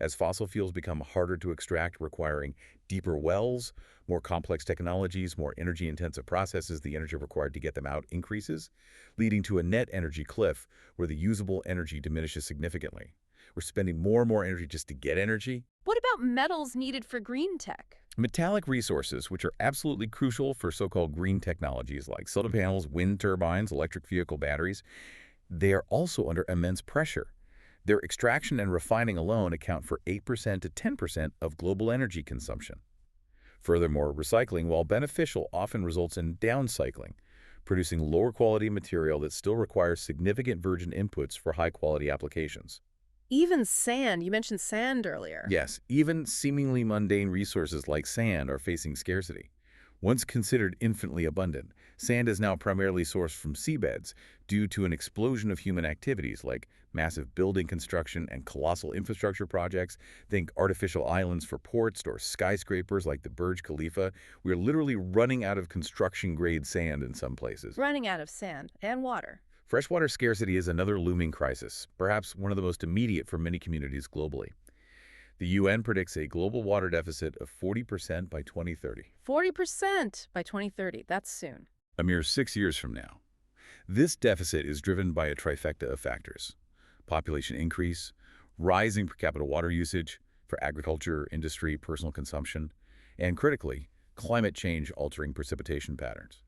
As fossil fuels become harder to extract, requiring deeper wells, more complex technologies, more energy-intensive processes, the energy required to get them out increases, leading to a net energy cliff where the usable energy diminishes significantly. We're spending more and more energy just to get energy. What about metals needed for green tech? Metallic resources, which are absolutely crucial for so-called green technologies like solar panels, wind turbines, electric vehicle batteries, they are also under immense pressure. Their extraction and refining alone account for 8% to 10% of global energy consumption. Furthermore, recycling, while beneficial, often results in downcycling, producing lower quality material that still requires significant virgin inputs for high-quality applications. Even sand. You mentioned sand earlier. Yes, even seemingly mundane resources like sand are facing scarcity. Once considered infinitely abundant, sand is now primarily sourced from seabeds due to an explosion of human activities like massive building construction and colossal infrastructure projects. Think artificial islands for ports or skyscrapers like the Burj Khalifa. We're literally running out of construction-grade sand in some places. Running out of sand and water. Freshwater scarcity is another looming crisis, perhaps one of the most immediate for many communities globally. The UN predicts a global water deficit of 40% by 2030. 40% by 2030. That's soon. A mere 6 years from now. This deficit is driven by a trifecta of factors: population increase, rising per capita water usage for agriculture, industry, personal consumption, and critically, climate change altering precipitation patterns.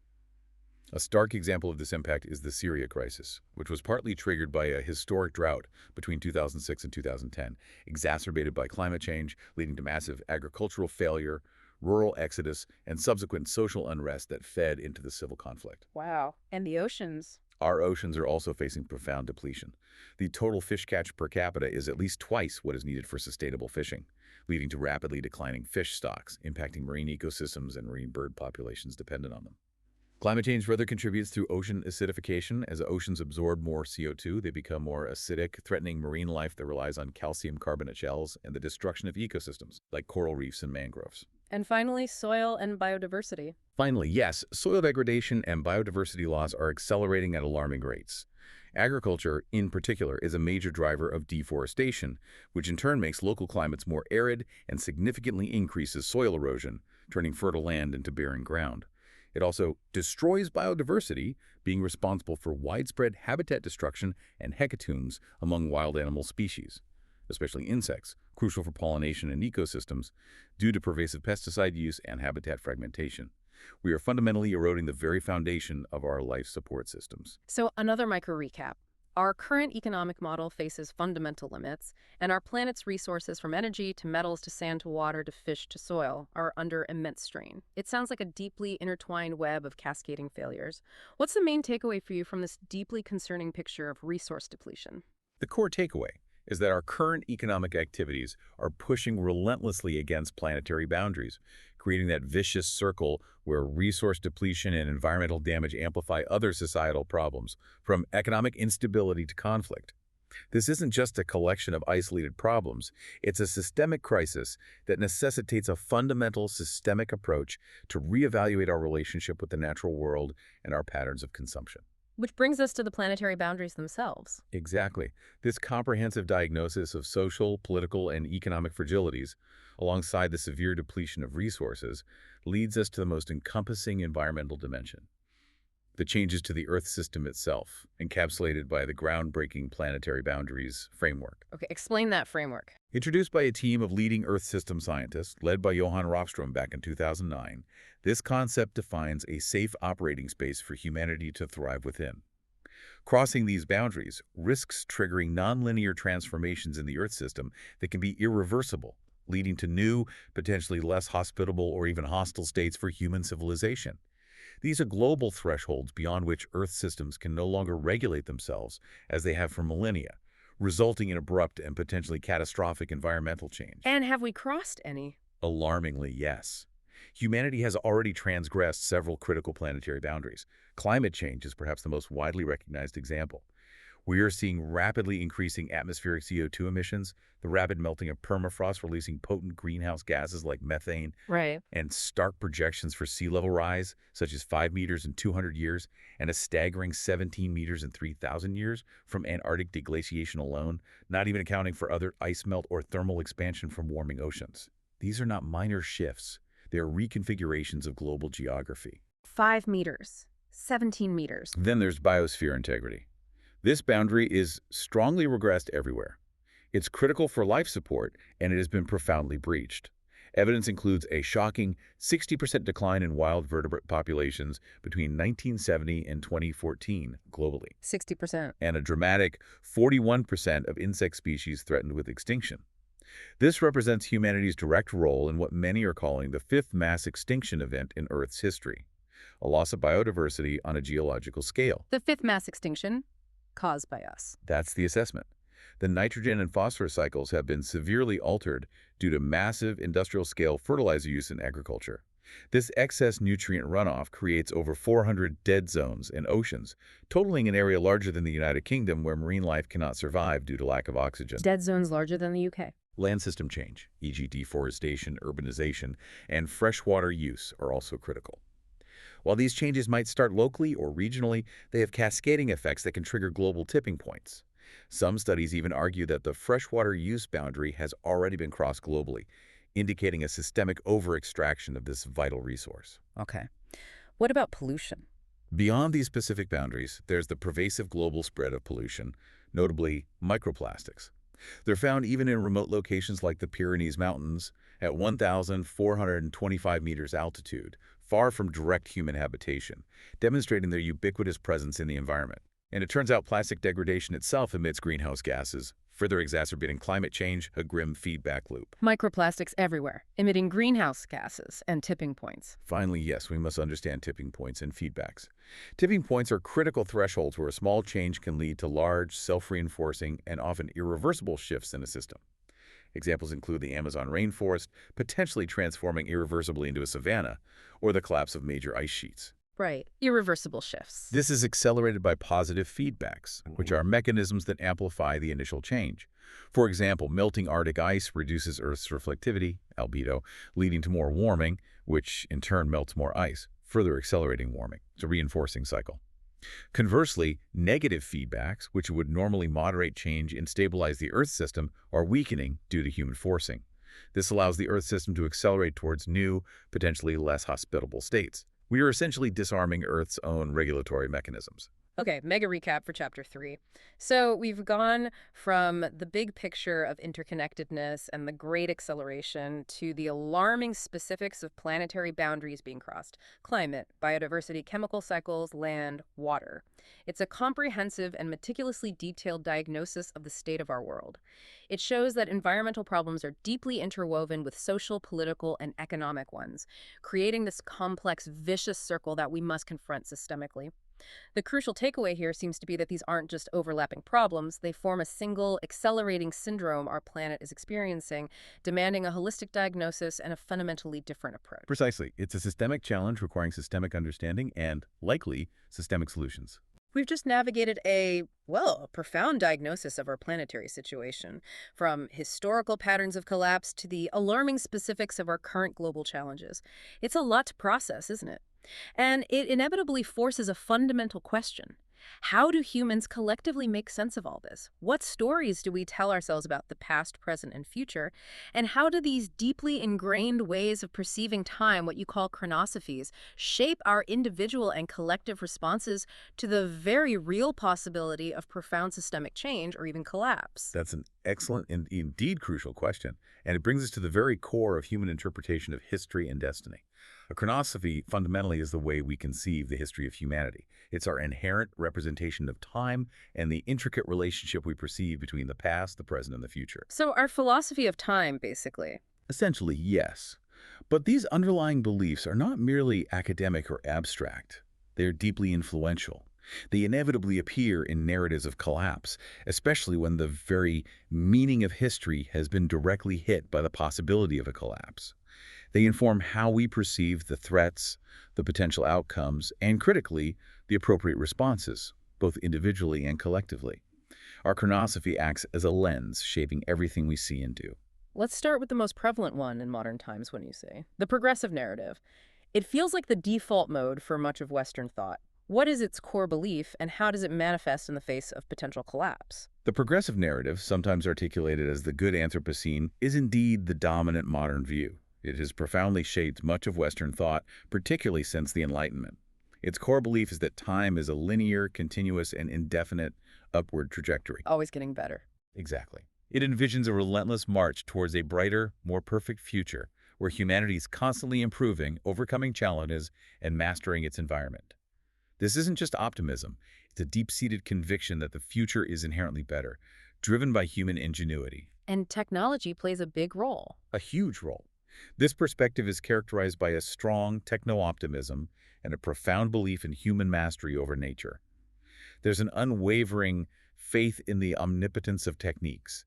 A stark example of this impact is the Syria crisis, which was partly triggered by a historic drought between 2006 and 2010, exacerbated by climate change, leading to massive agricultural failure, rural exodus, and subsequent social unrest that fed into the civil conflict. Wow. And the oceans. Our oceans are also facing profound depletion. The total fish catch per capita is at least twice what is needed for sustainable fishing, leading to rapidly declining fish stocks, impacting marine ecosystems and marine bird populations dependent on them. Climate change further contributes through ocean acidification. As oceans absorb more CO2, they become more acidic, threatening marine life that relies on calcium carbonate shells and the destruction of ecosystems, like coral reefs and mangroves. And finally, soil and biodiversity. Finally, yes, soil degradation and biodiversity loss are accelerating at alarming rates. Agriculture, in particular, is a major driver of deforestation, which in turn makes local climates more arid and significantly increases soil erosion, turning fertile land into barren ground. It also destroys biodiversity, being responsible for widespread habitat destruction and hecatombs among wild animal species, especially insects, crucial for pollination and ecosystems, due to pervasive pesticide use and habitat fragmentation. We are fundamentally eroding the very foundation of our life support systems. So another micro recap. Our current economic model faces fundamental limits, and our planet's resources from energy to metals to sand to water to fish to soil are under immense strain. It sounds like a deeply intertwined web of cascading failures. What's the main takeaway for you from this deeply concerning picture of resource depletion? The core takeaway is that our current economic activities are pushing relentlessly against planetary boundaries, creating that vicious circle where resource depletion and environmental damage amplify other societal problems, from economic instability to conflict. This isn't just a collection of isolated problems. It's a systemic crisis that necessitates a fundamental systemic approach to reevaluate our relationship with the natural world and our patterns of consumption. Which brings us to the planetary boundaries themselves. Exactly. This comprehensive diagnosis of social, political, and economic fragilities, alongside the severe depletion of resources, leads us to the most encompassing environmental dimension: the changes to the Earth system itself, encapsulated by the groundbreaking planetary boundaries framework. Okay, explain that framework. Introduced by a team of leading Earth system scientists led by Johann Rockström back in 2009, this concept defines a safe operating space for humanity to thrive within. Crossing these boundaries risks triggering nonlinear transformations in the Earth system that can be irreversible, leading to new, potentially less hospitable or even hostile states for human civilization. These are global thresholds beyond which Earth systems can no longer regulate themselves as they have for millennia, resulting in abrupt and potentially catastrophic environmental change. And have we crossed any? Alarmingly, yes. Humanity has already transgressed several critical planetary boundaries. Climate change is perhaps the most widely recognized example. We are seeing rapidly increasing atmospheric CO2 emissions, the rapid melting of permafrost releasing potent greenhouse gases like methane, Right. and stark projections for sea level rise, such as 5 meters in 200 years and a staggering 17 meters in 3,000 years from Antarctic deglaciation alone, not even accounting for other ice melt or thermal expansion from warming oceans. These are not minor shifts. They are reconfigurations of global geography. 5 meters. 17 meters. Then there's biosphere integrity. This boundary is strongly regressed everywhere. It's critical for life support, and it has been profoundly breached. Evidence includes a shocking 60% decline in wild vertebrate populations between 1970 and 2014 globally, 60%. and a dramatic 41% of insect species threatened with extinction. This represents humanity's direct role in what many are calling the fifth mass extinction event in Earth's history, a loss of biodiversity on a geological scale. The fifth mass extinction caused by us. That's the assessment. The nitrogen and phosphorus cycles have been severely altered due to massive industrial-scale fertilizer use in agriculture. This excess nutrient runoff creates over 400 dead zones in oceans, totaling an area larger than the United Kingdom where marine life cannot survive due to lack of oxygen. Dead zones larger than the UK. Land system change, e.g. deforestation, urbanization, and freshwater use are also critical. While these changes might start locally or regionally, they have cascading effects that can trigger global tipping points. Some studies even argue that the freshwater use boundary has already been crossed globally, indicating a systemic over-extraction of this vital resource. Okay. What about pollution? Beyond these specific boundaries, there's the pervasive global spread of pollution, notably microplastics. They're found even in remote locations like the Pyrenees Mountains at 1,425 meters altitude, far from direct human habitation, demonstrating their ubiquitous presence in the environment. And it turns out plastic degradation itself emits greenhouse gases, further exacerbating climate change, a grim feedback loop. Microplastics everywhere, emitting greenhouse gases and tipping points. Finally, yes, we must understand tipping points and feedbacks. Tipping points are critical thresholds where a small change can lead to large, self-reinforcing, and often irreversible shifts in a system. Examples include the Amazon rainforest potentially transforming irreversibly into a savanna, or the collapse of major ice sheets. Right. Irreversible shifts. This is accelerated by positive feedbacks, which are mechanisms that amplify the initial change. For example, melting Arctic ice reduces Earth's reflectivity, albedo, leading to more warming, which in turn melts more ice, further accelerating warming. It's a reinforcing cycle. Conversely, negative feedbacks, which would normally moderate change and stabilize the Earth system, are weakening due to human forcing. This allows the Earth system to accelerate towards new, potentially less hospitable states. We are essentially disarming Earth's own regulatory mechanisms. Okay, mega recap for Chapter 3. So we've gone from the big picture of interconnectedness and the great acceleration to the alarming specifics of planetary boundaries being crossed: climate, biodiversity, chemical cycles, land, water. It's a comprehensive and meticulously detailed diagnosis of the state of our world. It shows that environmental problems are deeply interwoven with social, political, and economic ones, creating this complex, vicious circle that we must confront systemically. The crucial takeaway here seems to be that these aren't just overlapping problems, they form a single, accelerating syndrome our planet is experiencing, demanding a holistic diagnosis and a fundamentally different approach. Precisely. It's a systemic challenge requiring systemic understanding and, likely, systemic solutions. We've just navigated a profound diagnosis of our planetary situation, from historical patterns of collapse to the alarming specifics of our current global challenges. It's a lot to process, isn't it? And it inevitably forces a fundamental question. How do humans collectively make sense of all this? What stories do we tell ourselves about the past, present, and future? And how do these deeply ingrained ways of perceiving time, what you call chronosophies, shape our individual and collective responses to the very real possibility of profound systemic change or even collapse? That's an excellent and indeed crucial question, and it brings us to the very core of human interpretation of history and destiny. A chronosophy fundamentally is the way we conceive the history of humanity. It's our inherent representation of time and the intricate relationship we perceive between the past, the present, and the future. So, our philosophy of time, basically. Essentially, yes. But these underlying beliefs are not merely academic or abstract. They're deeply influential. They inevitably appear in narratives of collapse, especially when the very meaning of history has been directly hit by the possibility of a collapse. They inform how we perceive the threats, the potential outcomes, and critically, the appropriate responses, both individually and collectively. Our chronosophy acts as a lens shaping everything we see and do. Let's start with the most prevalent one in modern times, when you say the progressive narrative. It feels like the default mode for much of Western thought. What is its core belief, and how does it manifest in the face of potential collapse? The progressive narrative, sometimes articulated as the good Anthropocene, is indeed the dominant modern view. It has profoundly shaped much of Western thought, particularly since the Enlightenment. Its core belief is that time is a linear, continuous, and indefinite upward trajectory. Always getting better. Exactly. It envisions a relentless march towards a brighter, more perfect future, where humanity is constantly improving, overcoming challenges, and mastering its environment. This isn't just optimism. It's a deep-seated conviction that the future is inherently better, driven by human ingenuity. And technology plays a big role. A huge role. This perspective is characterized by a strong techno-optimism and a profound belief in human mastery over nature. There's an unwavering faith in the omnipotence of techniques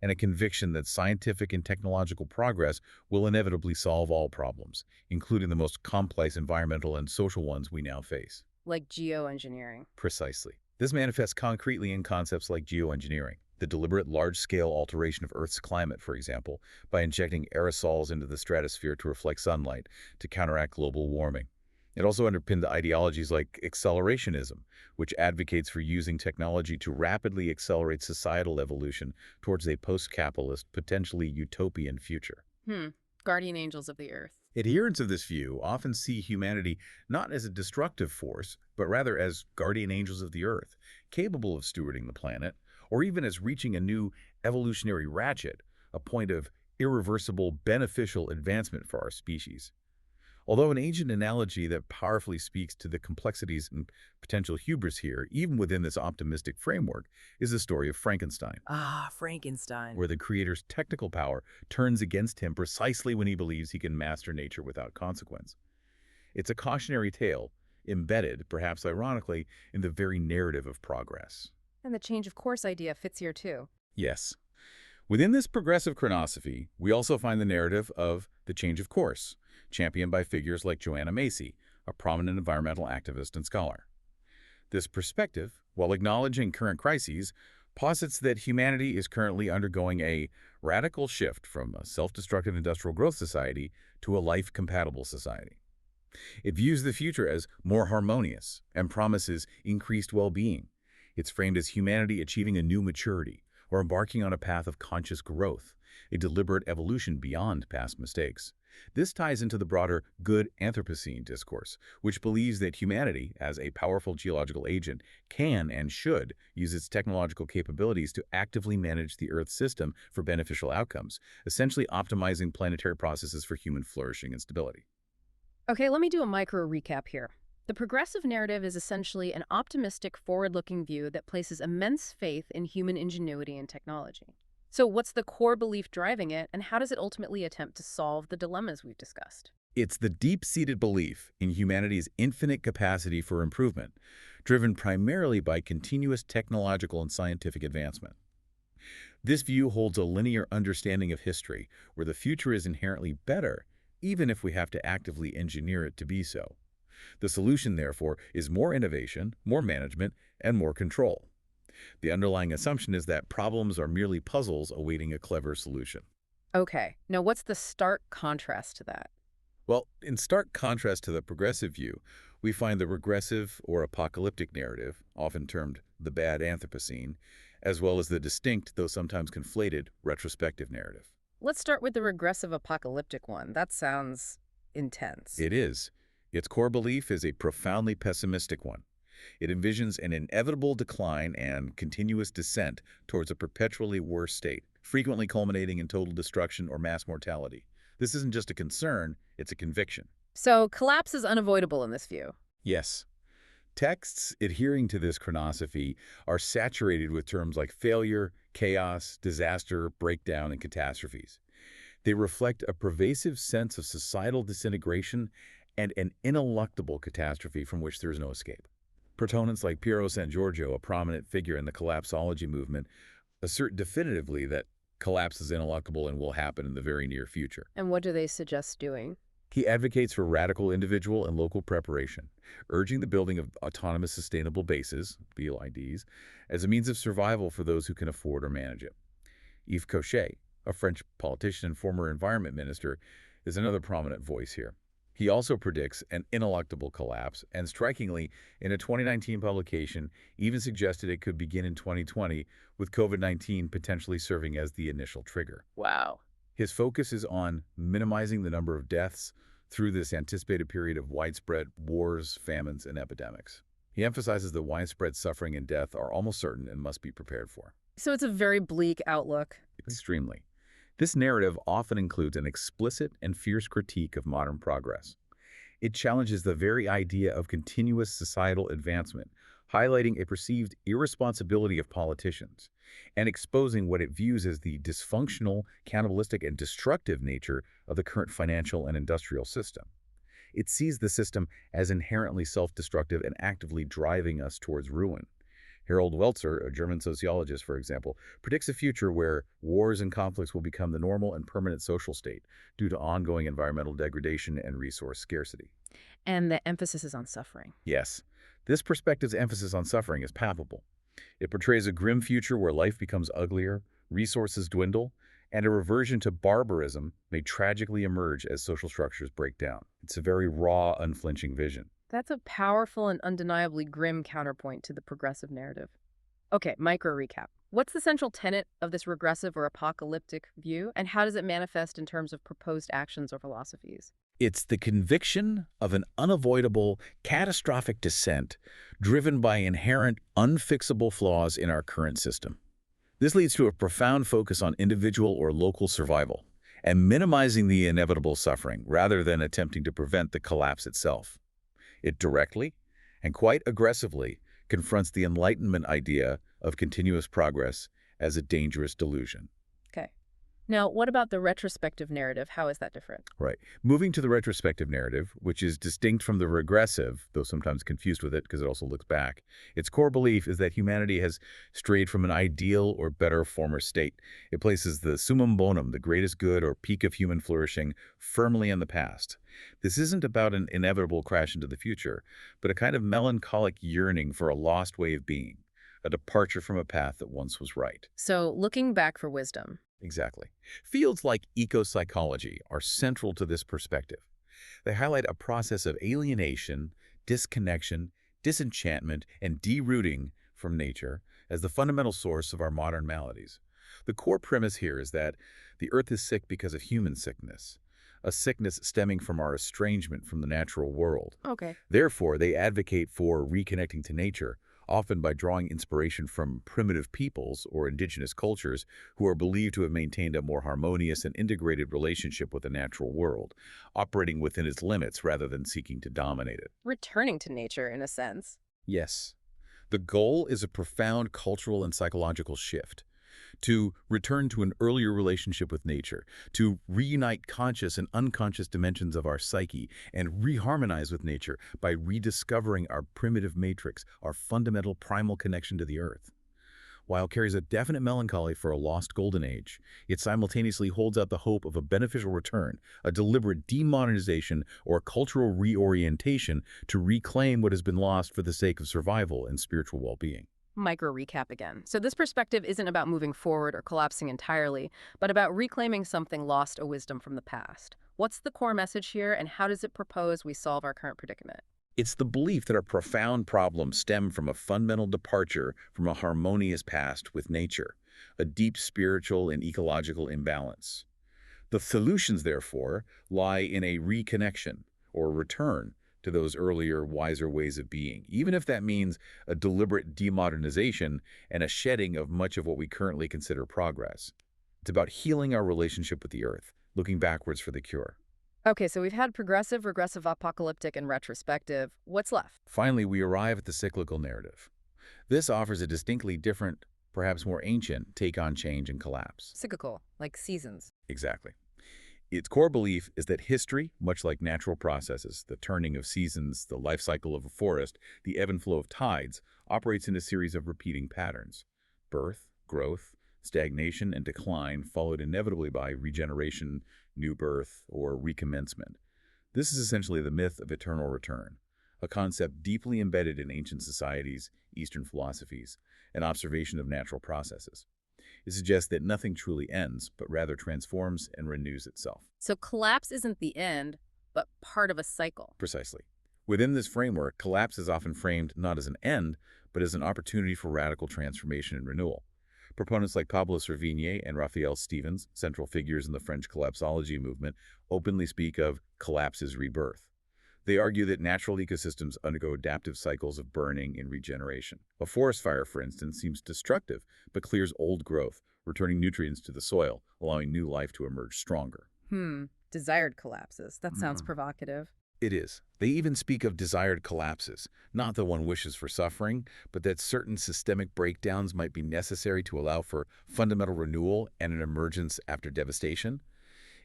and a conviction that scientific and technological progress will inevitably solve all problems, including the most complex environmental and social ones we now face. Like geoengineering. Precisely. This manifests concretely in concepts like geoengineering, the deliberate large-scale alteration of Earth's climate, for example, by injecting aerosols into the stratosphere to reflect sunlight to counteract global warming. It also underpins ideologies like accelerationism, which advocates for using technology to rapidly accelerate societal evolution towards a post-capitalist, potentially utopian future. Guardian angels of the earth. Adherents of this view often see humanity not as a destructive force, but rather as guardian angels of the earth, capable of stewarding the planet, or even as reaching a new evolutionary ratchet, a point of irreversible beneficial advancement for our species. Although an ancient analogy that powerfully speaks to the complexities and potential hubris here, even within this optimistic framework, is the story of Frankenstein, Ah, Frankenstein. where the creator's technical power turns against him precisely when he believes he can master nature without consequence. It's a cautionary tale, embedded, perhaps ironically, in the very narrative of progress. And the change of course idea fits here too. Yes. Within this progressive chronosophy, we also find the narrative of the change of course, championed by figures like Joanna Macy, a prominent environmental activist and scholar. This perspective, while acknowledging current crises, posits that humanity is currently undergoing a radical shift from a self-destructive industrial growth society to a life-compatible society. It views the future as more harmonious and promises increased well-being. It's framed as humanity achieving a new maturity or embarking on a path of conscious growth, a deliberate evolution beyond past mistakes. This ties into the broader good Anthropocene discourse, which believes that humanity, as a powerful geological agent, can and should use its technological capabilities to actively manage the Earth system for beneficial outcomes, essentially optimizing planetary processes for human flourishing and stability. Okay, let me do a micro recap here. The progressive narrative is essentially an optimistic, forward-looking view that places immense faith in human ingenuity and technology. So what's the core belief driving it, and how does it ultimately attempt to solve the dilemmas we've discussed? It's the deep-seated belief in humanity's infinite capacity for improvement, driven primarily by continuous technological and scientific advancement. This view holds a linear understanding of history, where the future is inherently better, even if we have to actively engineer it to be so. The solution, therefore, is more innovation, more management, and more control. The underlying assumption is that problems are merely puzzles awaiting a clever solution. Okay, now what's the stark contrast to that? Well, in stark contrast to the progressive view, we find the regressive or apocalyptic narrative, often termed the bad Anthropocene, as well as the distinct, though sometimes conflated, retrospective narrative. Let's start with the regressive apocalyptic one. That sounds intense. It is. Its core belief is a profoundly pessimistic one. It envisions an inevitable decline and continuous descent towards a perpetually worse state, frequently culminating in total destruction or mass mortality. This isn't just a concern, it's a conviction. So collapse is unavoidable in this view. Yes, texts adhering to this chronosophy are saturated with terms like failure, chaos, disaster, breakdown, and catastrophes. They reflect a pervasive sense of societal disintegration and an ineluctable catastrophe from which there is no escape. Proponents like Piero San Giorgio, a prominent figure in the collapsology movement, assert definitively that collapse is ineluctable and will happen in the very near future. And what do they suggest doing? He advocates for radical individual and local preparation, urging the building of autonomous sustainable bases, BLIDs, as a means of survival for those who can afford or manage it. Yves Cochet, a French politician and former environment minister, is another prominent voice here. He also predicts an ineluctable collapse, and strikingly, in a 2019 publication, even suggested it could begin in 2020, with COVID-19 potentially serving as the initial trigger. Wow. His focus is on minimizing the number of deaths through this anticipated period of widespread wars, famines, and epidemics. He emphasizes that widespread suffering and death are almost certain and must be prepared for. So it's a very bleak outlook. Extremely. This narrative often includes an explicit and fierce critique of modern progress. It challenges the very idea of continuous societal advancement, highlighting a perceived irresponsibility of politicians, and exposing what it views as the dysfunctional, cannibalistic, and destructive nature of the current financial and industrial system. It sees the system as inherently self-destructive and actively driving us towards ruin. Harold Welzer, a German sociologist, for example, predicts a future where wars and conflicts will become the normal and permanent social state due to ongoing environmental degradation and resource scarcity. And the emphasis is on suffering. Yes, this perspective's emphasis on suffering is palpable. It portrays a grim future where life becomes uglier, resources dwindle, and a reversion to barbarism may tragically emerge as social structures break down. It's a very raw, unflinching vision. That's a powerful and undeniably grim counterpoint to the progressive narrative. Okay, micro recap. What's the central tenet of this regressive or apocalyptic view, and how does it manifest in terms of proposed actions or philosophies? It's the conviction of an unavoidable, catastrophic descent driven by inherent, unfixable flaws in our current system. This leads to a profound focus on individual or local survival and minimizing the inevitable suffering rather than attempting to prevent the collapse itself. It directly and quite aggressively confronts the Enlightenment idea of continuous progress as a dangerous delusion. Okay. Now, what about the retrospective narrative? How is that different? Right. Moving to the retrospective narrative, which is distinct from the regressive, though sometimes confused with it because it also looks back, its core belief is that humanity has strayed from an ideal or better former state. It places the summum bonum, the greatest good or peak of human flourishing, firmly in the past. This isn't about an inevitable crash into the future, but a kind of melancholic yearning for a lost way of being, a departure from a path that once was right. So, looking back for wisdom. Exactly. Fields like eco-psychology are central to this perspective. They highlight a process of alienation, disconnection, disenchantment, and derooting from nature as the fundamental source of our modern maladies. The core premise here is that the Earth is sick because of human sickness, a sickness stemming from our estrangement from the natural world. Okay. Therefore, they advocate for reconnecting to nature, often by drawing inspiration from primitive peoples or indigenous cultures who are believed to have maintained a more harmonious and integrated relationship with the natural world, operating within its limits rather than seeking to dominate it. Returning to nature, in a sense. Yes. The goal is a profound cultural and psychological shift, to return to an earlier relationship with nature, to reunite conscious and unconscious dimensions of our psyche, and reharmonize with nature by rediscovering our primitive matrix, our fundamental primal connection to the earth. While it carries a definite melancholy for a lost golden age, it simultaneously holds out the hope of a beneficial return, a deliberate demodernization or cultural reorientation to reclaim what has been lost for the sake of survival and spiritual well-being. Micro recap again. So this perspective isn't about moving forward or collapsing entirely, but about reclaiming something lost, a wisdom from the past. What's the core message here, and how does it propose we solve our current predicament? It's the belief that our profound problems stem from a fundamental departure from a harmonious past with nature, a deep spiritual and ecological imbalance. The solutions, therefore, lie in a reconnection or return to those earlier, wiser ways of being, even if that means a deliberate demodernization and a shedding of much of what we currently consider progress. It's about healing our relationship with the earth, looking backwards for the cure. Okay, so we've had progressive, regressive, apocalyptic, and retrospective. What's left? Finally, we arrive at the cyclical narrative. This offers a distinctly different, perhaps more ancient, take on change and collapse. Cyclical, like seasons. Exactly. Its core belief is that history, much like natural processes, the turning of seasons, the life cycle of a forest, the ebb and flow of tides, operates in a series of repeating patterns. Birth, growth, stagnation, and decline, followed inevitably by regeneration, new birth, or recommencement. This is essentially the myth of eternal return, a concept deeply embedded in ancient societies, Eastern philosophies, and observation of natural processes. It suggests that nothing truly ends, but rather transforms and renews itself. So collapse isn't the end, but part of a cycle. Precisely. Within this framework, collapse is often framed not as an end, but as an opportunity for radical transformation and renewal. Proponents like Pablo Servigne and Raphael Stevens, central figures in the French collapsology movement, openly speak of collapse as rebirth. They argue that natural ecosystems undergo adaptive cycles of burning and regeneration. A forest fire, for instance, seems destructive, but clears old growth, returning nutrients to the soil, allowing new life to emerge stronger. Desired collapses. That sounds provocative. It is. They even speak of desired collapses, not that one wishes for suffering, but that certain systemic breakdowns might be necessary to allow for fundamental renewal and an emergence after devastation.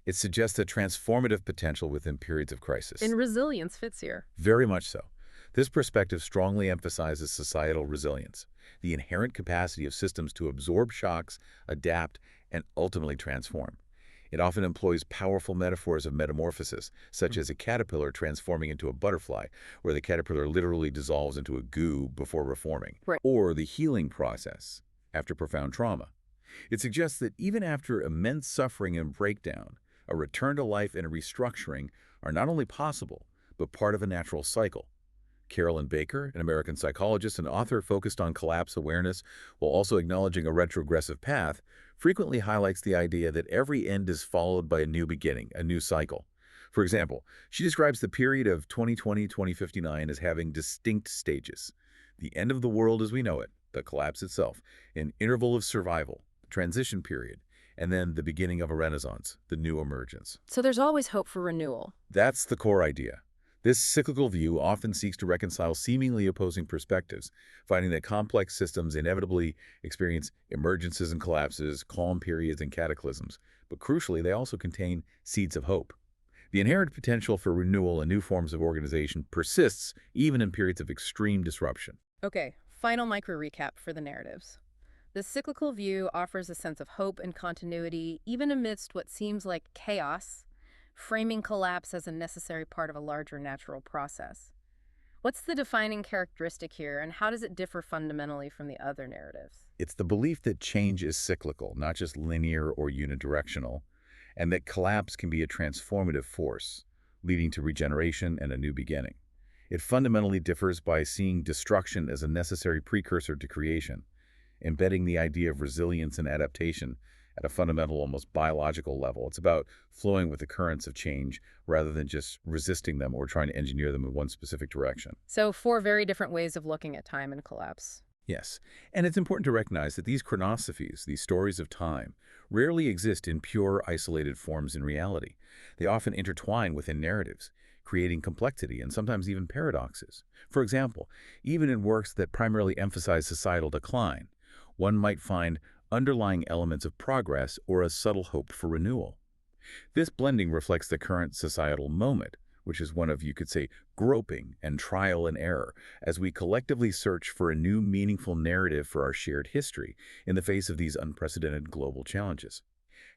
It suggests a transformative potential within periods of crisis. And resilience fits here. Very much so. This perspective strongly emphasizes societal resilience, the inherent capacity of systems to absorb shocks, adapt, and ultimately transform. It often employs powerful metaphors of metamorphosis, such as a caterpillar transforming into a butterfly, where the caterpillar literally dissolves into a goo before reforming, Right. or the healing process after profound trauma. It suggests that even after immense suffering and breakdown, a return to life and a restructuring are not only possible, but part of a natural cycle. Carolyn Baker, an American psychologist and author focused on collapse awareness while also acknowledging a retrogressive path, frequently highlights the idea that every end is followed by a new beginning, a new cycle. For example, she describes the period of 2020-2059 as having distinct stages: the end of the world as we know it, the collapse itself, an interval of survival, the transition period, and then the beginning of a renaissance, the new emergence. So there's always hope for renewal. That's the core idea. This cyclical view often seeks to reconcile seemingly opposing perspectives, finding that complex systems inevitably experience emergences and collapses, calm periods and cataclysms, but crucially, they also contain seeds of hope. The inherent potential for renewal and new forms of organization persists even in periods of extreme disruption. Okay, final micro recap for the narratives. The cyclical view offers a sense of hope and continuity, even amidst what seems like chaos, framing collapse as a necessary part of a larger natural process. What's the defining characteristic here, and how does it differ fundamentally from the other narratives? It's the belief that change is cyclical, not just linear or unidirectional, and that collapse can be a transformative force, leading to regeneration and a new beginning. It fundamentally differs by seeing destruction as a necessary precursor to creation, embedding the idea of resilience and adaptation at a fundamental, almost biological level. It's about flowing with the currents of change rather than just resisting them or trying to engineer them in one specific direction. So 4 very different ways of looking at time and collapse. Yes, and it's important to recognize that these chronosophies, these stories of time, rarely exist in pure, isolated forms in reality. They often intertwine within narratives, creating complexity and sometimes even paradoxes. For example, even in works that primarily emphasize societal decline, one might find underlying elements of progress or a subtle hope for renewal. This blending reflects the current societal moment, which is one of, you could say, groping and trial and error, as we collectively search for a new meaningful narrative for our shared history in the face of these unprecedented global challenges.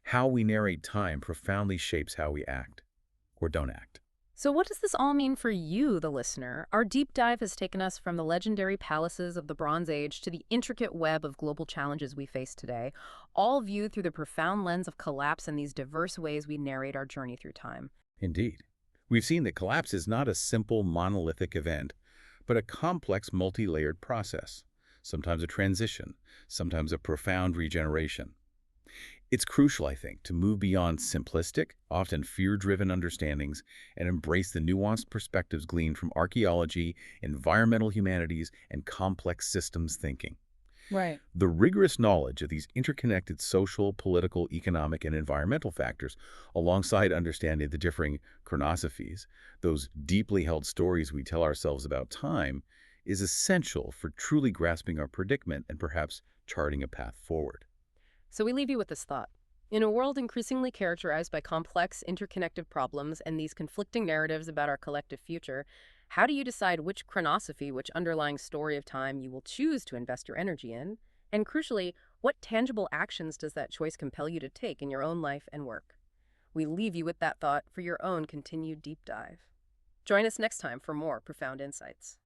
How we narrate time profoundly shapes how we act, or don't act. So what does this all mean for you, the listener? Our deep dive has taken us from the legendary palaces of the Bronze Age to the intricate web of global challenges we face today, all viewed through the profound lens of collapse and these diverse ways we narrate our journey through time. Indeed. We've seen that collapse is not a simple monolithic event, but a complex multi-layered process, sometimes a transition, sometimes a profound regeneration. It's crucial, I think, to move beyond simplistic, often fear-driven understandings and embrace the nuanced perspectives gleaned from archaeology, environmental humanities, and complex systems thinking. Right. The rigorous knowledge of these interconnected social, political, economic, and environmental factors, alongside understanding the differing chronosophies, those deeply held stories we tell ourselves about time, is essential for truly grasping our predicament and perhaps charting a path forward. So we leave you with this thought. In a world increasingly characterized by complex, interconnected problems and these conflicting narratives about our collective future, how do you decide which chronosophy, which underlying story of time you will choose to invest your energy in? And crucially, what tangible actions does that choice compel you to take in your own life and work? We leave you with that thought for your own continued deep dive. Join us next time for more profound insights.